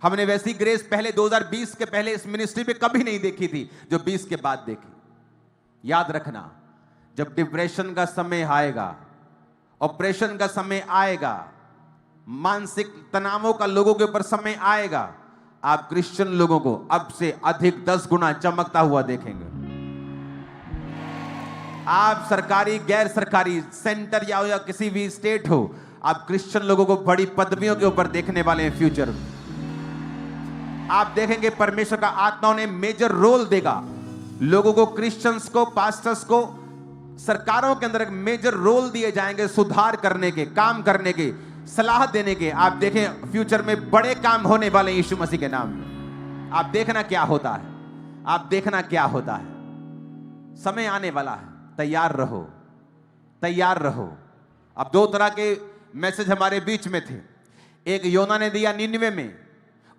हमने वैसी ग्रेस पहले 2020 के पहले इस मिनिस्ट्री पे कभी नहीं देखी थी जो 20 के बाद देखी। याद रखना, जब डिप्रेशन का समय आएगा, ऑपरेशन का समय आएगा, मानसिक तनावों का लोगों के ऊपर समय आएगा, आप क्रिश्चियन लोगों को अब से अधिक 10 गुना चमकता हुआ देखेंगे। आप सरकारी, गैर सरकारी, सेंटर या किसी भी स्टेट हो, आप क्रिश्चियन लोगों को बड़ी पदवियों के ऊपर देखने वाले हैं फ्यूचर में। आप देखेंगे परमेश्वर का आत्माओं ने मेजर रोल देगा लोगों को, क्रिश्चियंस को, पास्टर्स को, सरकारों के अंदर एक मेजर रोल दिए जाएंगे सुधार करने के, काम करने के, सलाह देने के। आप देखें फ्यूचर में बड़े काम होने वाले यीशु मसीह के नाम में। आप देखना क्या होता है, आप देखना क्या होता है। समय आने वाला है, तैयार रहो, तैयार रहो। अब 2 तरह के मैसेज हमारे बीच में थे। एक योना ने दिया निनवे में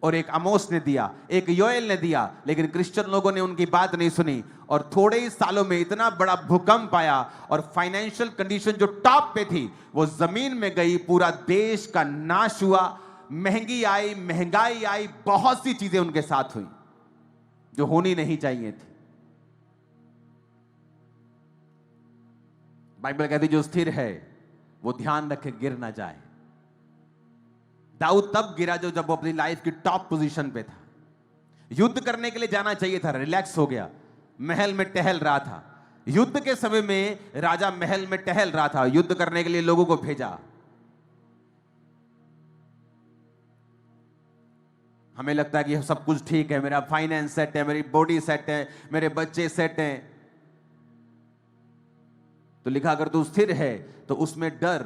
और एक आमोस ने दिया, एक योएल ने दिया, लेकिन क्रिश्चियन लोगों ने उनकी बात नहीं सुनी और थोड़े ही सालों में इतना बड़ा भूकंप आया और फाइनेंशियल कंडीशन जो टॉप पे थी वो जमीन में गई, पूरा देश का नाश हुआ, महंगी आई, महंगाई आई, बहुत सी चीजें उनके साथ हुई जो होनी नहीं चाहिए थी। बाइबल कहती जो स्थिर है वो ध्यान रखे गिर ना जाए। दाऊद तब गिरा जब वो अपनी लाइफ की टॉप पोजीशन पे था। युद्ध करने के लिए जाना चाहिए था, रिलैक्स हो गया, महल में टहल रहा था। युद्ध के समय में राजा महल में टहल रहा था, युद्ध करने के लिए लोगों को भेजा। हमें लगता है कि सब कुछ ठीक है, मेरा फाइनेंस सेट है, मेरी बॉडी सेट है, मेरे बच्चे सेट हैं। तो लिखा अगर तू स्थिर है तो उसमें डर,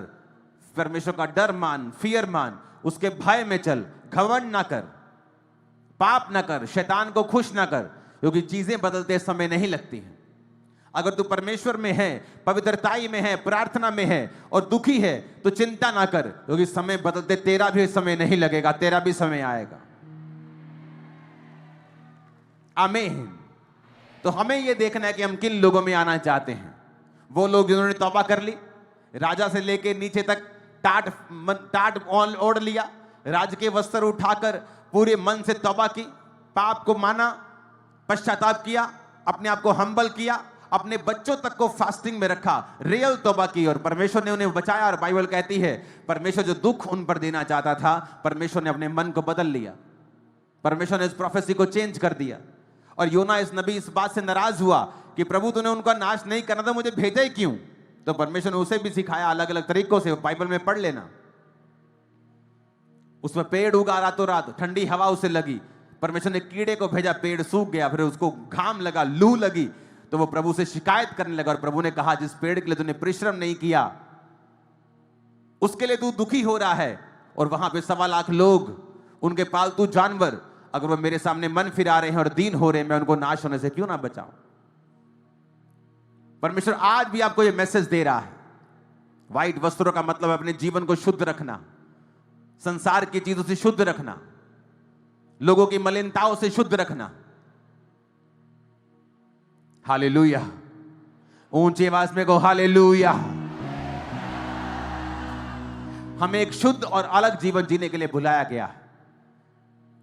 परमेश्वर का डर मान, फियर मान, उसके भय में चल, घमंड ना कर, पाप ना कर, शैतान को खुश ना कर, क्योंकि चीजें बदलते समय नहीं लगती हैं। अगर तू परमेश्वर में है, पवित्रताई में है, प्रार्थना में है और दुखी है तो चिंता ना कर, क्योंकि समय बदलते तेरा भी समय नहीं लगेगा, तेरा भी समय आएगा। आमीन। तो हमें यह देखना है कि हम किन लोगों में आना चाहते हैं। वो लोग जिन्होंने तौबा कर ली, राजा से लेके नीचे तक टाट ओढ़ लिया, राज के वस्त्र उठाकर पूरे मन से तौबा की, पाप को माना, पश्चाताप किया, अपने आप को हम्बल किया, अपने बच्चों तक को फास्टिंग में रखा, रियल तौबा की और परमेश्वर ने उन्हें बचाया। और बाइबल कहती है परमेश्वर जो दुख उन पर देना चाहता था, परमेश्वर ने अपने मन को बदल लिया, परमेश्वर ने इस प्रोफेसी को चेंज कर दिया। और योना इस नबी इस बात से नाराज हुआ कि प्रभु तूने उनका नाश नहीं करना था, मुझे भेजा ही क्यों? तो परमेश्वर ने उसे भी सिखाया अलग अलग तरीकों से, बाइबल में पढ़ लेना। उसमें पेड़ उगा रातों रात, ठंडी हवा उसे लगी, परमेश्वर ने कीड़े को भेजा, पेड़ सूख गया, फिर उसको घाम लगा, लू लगी, तो वो प्रभु से शिकायत करने लगा। और प्रभु ने कहा जिस पेड़ के लिए तूने परिश्रम नहीं किया उसके लिए तू दुखी हो रहा है। और वहां पे 1.25 लाख लोग, उनके पालतू जानवर, अगर वो मेरे सामने मन फिरा रहे हैं और दीन हो रहे हैं, मैं उनको नाश होने से क्यों ना बचाऊं? परमेश्वर आज भी आपको यह मैसेज दे रहा है। व्हाइट वस्त्रों का मतलब अपने जीवन को शुद्ध रखना, संसार की चीजों से शुद्ध रखना, लोगों की मलिनताओं से शुद्ध रखना। हालेलुया। ऊंची आवाज में कहो हालेलुया। हमें एक शुद्ध और अलग जीवन जीने के लिए बुलाया गया है।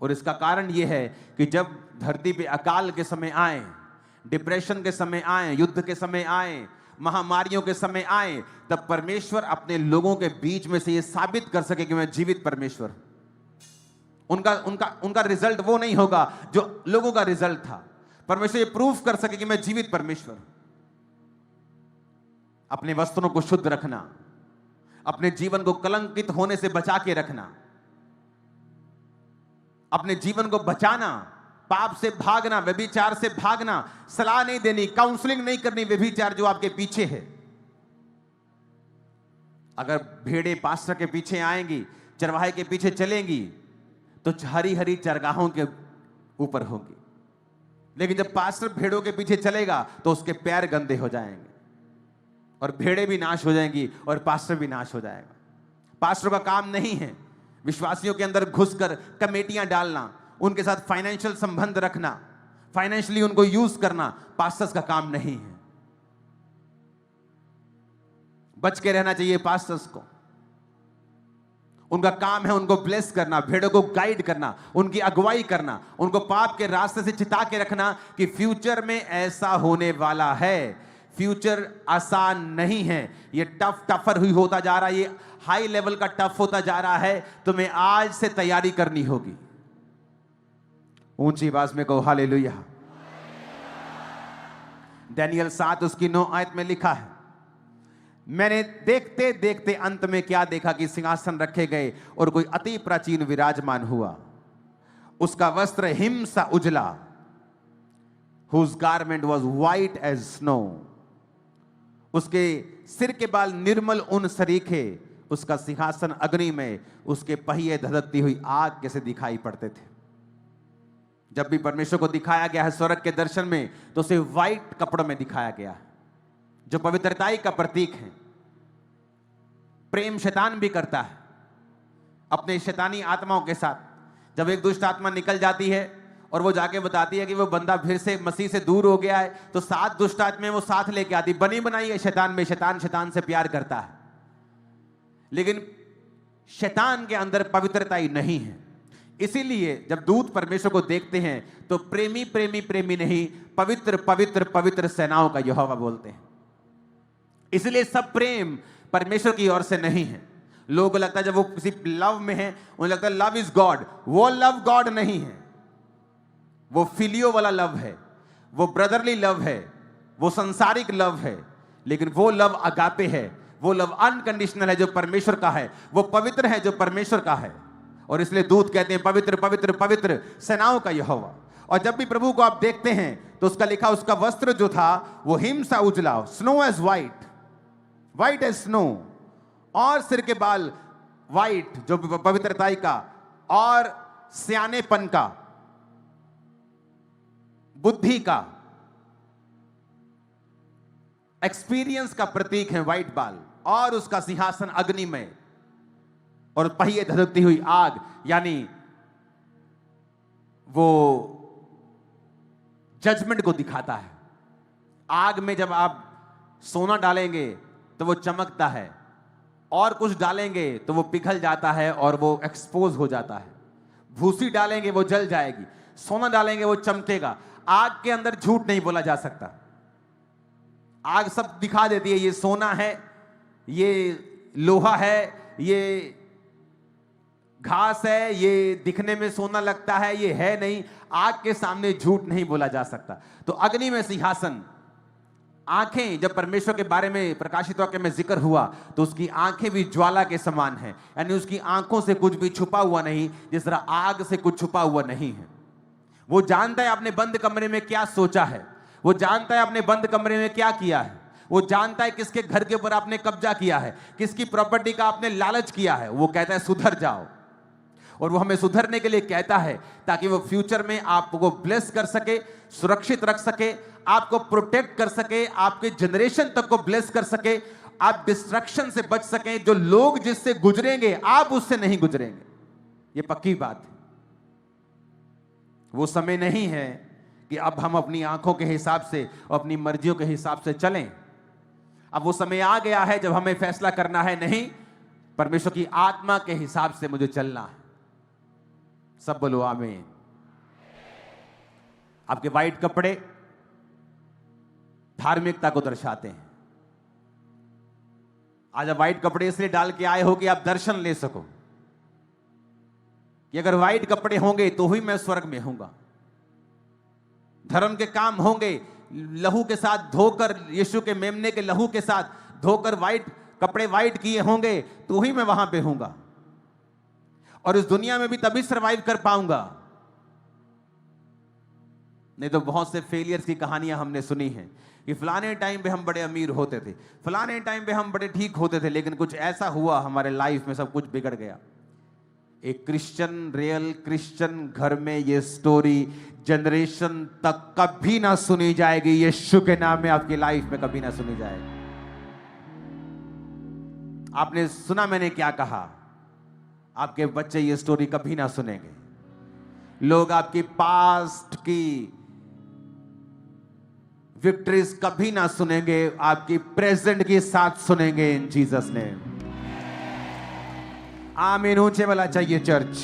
और इसका कारण यह है कि जब धरती पे अकाल के समय आए, डिप्रेशन के समय आए, युद्ध के समय आए, महामारियों के समय आए, तब परमेश्वर अपने लोगों के बीच में से यह साबित कर सके कि मैं जीवित परमेश्वर। उनका रिजल्ट वो नहीं होगा जो लोगों का रिजल्ट था। परमेश्वर ये प्रूफ कर सके कि मैं जीवित परमेश्वर। अपने वस्त्रों को शुद्ध रखना, अपने जीवन को कलंकित होने से बचा के रखना, अपने जीवन को बचाना, पाप से भागना, व्यभिचार से भागना, सलाह नहीं देनी, काउंसलिंग नहीं करनी व्यभिचार जो आपके पीछे है। अगर भेड़े पास्टर के पीछे आएंगी, चरवाहे के पीछे चलेंगी, तो हरी हरी चरगाहों के ऊपर होगी। लेकिन जब पास्टर भेड़ों के पीछे चलेगा तो उसके पैर गंदे हो जाएंगे और भेड़े भी नाश हो जाएंगी और पास्टर भी नाश हो जाएगा। पास्टर का काम नहीं है विश्वासियों के अंदर घुसकर कमेटियां डालना, उनके साथ फाइनेंशियल संबंध रखना, फाइनेंशियली उनको यूज करना। पास्टर्स का काम नहीं है। बच के रहना चाहिए पास्टर्स को। उनका काम है उनको ब्लेस करना, भेड़ों को गाइड करना, उनकी अगुवाई करना, उनको पाप के रास्ते से चिता के रखना कि फ्यूचर में ऐसा होने वाला है। फ्यूचर आसान नहीं है, ये टफर हुई होता जा रहा है, ये हाई लेवल का टफ होता जा रहा है। तुम्हें आज से तैयारी करनी होगी। ऊंची आवाज में कहो हालेलुया। दानियल 7 उसकी 9 आयत में लिखा है, मैंने देखते देखते अंत में क्या देखा कि सिंहासन रखे गए और कोई अति प्राचीन विराजमान हुआ। उसका वस्त्र हिम सा उजला, whose garment was white as snow। उसके सिर के बाल निर्मल ऊन सरीखे, उसका सिंहासन अग्नि में, उसके पहिए धधकती हुई आग जैसे दिखाई पड़ते थे। जब भी परमेश्वर को दिखाया गया है स्वर्ग के दर्शन में, तो उसे व्हाइट कपड़ों में दिखाया गया है, जो पवित्रताई का प्रतीक है। प्रेम शैतान भी करता है अपने शैतानी आत्माओं के साथ। जब एक दुष्ट आत्मा निकल जाती है और वो जाके बताती है कि वो बंदा फिर से मसीह से दूर हो गया है, तो 7 दुष्ट आत्माएं वो साथ लेके आती, बनी बनाई है शैतान में। शैतान शैतान से प्यार करता है, लेकिन शैतान के अंदर पवित्रता ही नहीं है। इसीलिए जब दूत परमेश्वर को देखते हैं तो प्रेमी प्रेमी प्रेमी नहीं, पवित्र पवित्र पवित्र सेनाओं का यहोवा बोलते हैं। इसलिए सब प्रेम परमेश्वर की ओर से नहीं है। लोगों को लगता है जब वो किसी लव में है, उन्हें लगता है लव इज गॉड। वो लव गॉड नहीं है, वो फिलियो वाला लव है, वो ब्रदरली लव है, वो संसारिक लव है। लेकिन वो लव अगापे है, वो लव अनकंडीशनल है जो परमेश्वर का है, वो पवित्र है जो परमेश्वर का है। और इसलिए दूत कहते हैं पवित्र पवित्र पवित्र सेनाओं का यहोवा। और जब भी प्रभु को आप देखते हैं तो उसका लिखा, उसका वस्त्र जो था वो हिम सा उजला, snow as white, white as snow, और सिर के बाल वाइट जो पवित्रताई का और सियानेपन का, बुद्धि का, एक्सपीरियंस का प्रतीक है वाइट बाल। और उसका सिंहासन अग्निमय और पहिए धधकती हुई आग, यानी वो जजमेंट को दिखाता है। आग में जब आप सोना डालेंगे तो वो चमकता है, और कुछ डालेंगे तो वो पिघल जाता है और वो एक्सपोज हो जाता है। भूसी डालेंगे वो जल जाएगी, सोना डालेंगे वो चमकेगा। आग के अंदर झूठ नहीं बोला जा सकता। आग सब दिखा देती है, ये सोना है, ये लोहा है, ये घास है, ये दिखने में सोना लगता है, ये है नहीं। आग के सामने झूठ नहीं बोला जा सकता। तो अग्नि में सिंहासन, आंखें, जब परमेश्वर के बारे में प्रकाशित वाक्य में जिक्र हुआ तो उसकी आंखें भी ज्वाला के समान है, यानी उसकी आंखों से कुछ भी छुपा हुआ नहीं, जिस तरह आग से कुछ छुपा हुआ नहीं है। वो जानता है आपने बंद कमरे में क्या सोचा है, वो जानता है आपने बंद कमरे में क्या किया है, वो जानता है किसके घर के ऊपर आपने कब्जा किया है, किसकी प्रॉपर्टी का आपने लालच किया है। वो कहता है सुधर जाओ, और वो हमें सुधरने के लिए कहता है ताकि वो फ्यूचर में आपको ब्लेस कर सके, सुरक्षित रख सके, आपको प्रोटेक्ट कर सके, आपके जनरेशन तक को ब्लेस कर सके, आप डिस्ट्रक्शन से बच सकें। जो लोग जिससे गुजरेंगे आप उससे नहीं गुजरेंगे, ये पक्की बात है। वो समय नहीं है कि अब हम अपनी आंखों के हिसाब से और अपनी मर्जियों के हिसाब से चलें। अब वो समय आ गया है जब हमें फैसला करना है, नहीं, परमेश्वर की आत्मा के हिसाब से मुझे चलना है। सब बोलो आमीन। आपके वाइट कपड़े धार्मिकता को दर्शाते हैं। आज आप वाइट कपड़े इसलिए डाल के आए हो कि आप दर्शन ले सको, कि अगर वाइट कपड़े होंगे तो ही मैं स्वर्ग में होऊंगा। धर्म के काम होंगे लहू के साथ धोकर, यीशु के मेमने के लहू के साथ धोकर वाइट कपड़े वाइट किए होंगे तो ही मैं वहां पे होऊंगा, और इस दुनिया में भी तभी सरवाइव कर पाऊंगा। नहीं तो बहुत से फेलियर्स की कहानियां हमने सुनी हैं कि फलाने टाइम पे हम बड़े अमीर होते थे, फलाने टाइम पे हम बड़े ठीक होते थे, लेकिन कुछ ऐसा हुआ हमारे लाइफ में, सब कुछ बिगड़ गया। एक क्रिश्चियन, रियल क्रिश्चियन घर में ये स्टोरी जनरेशन तक कभी ना सुनी जाएगी। यीशु के नाम में आपकी लाइफ में कभी ना सुनी जाएगी। आपने सुना मैंने क्या कहा, आपके बच्चे ये स्टोरी कभी ना सुनेंगे। लोग आपकी पास्ट की विक्ट्रीज कभी ना सुनेंगे, आपकी प्रेजेंट की साथ सुनेंगे इन जीसस नेम। आमीन। ऊंचे वाला चाहिए चर्च।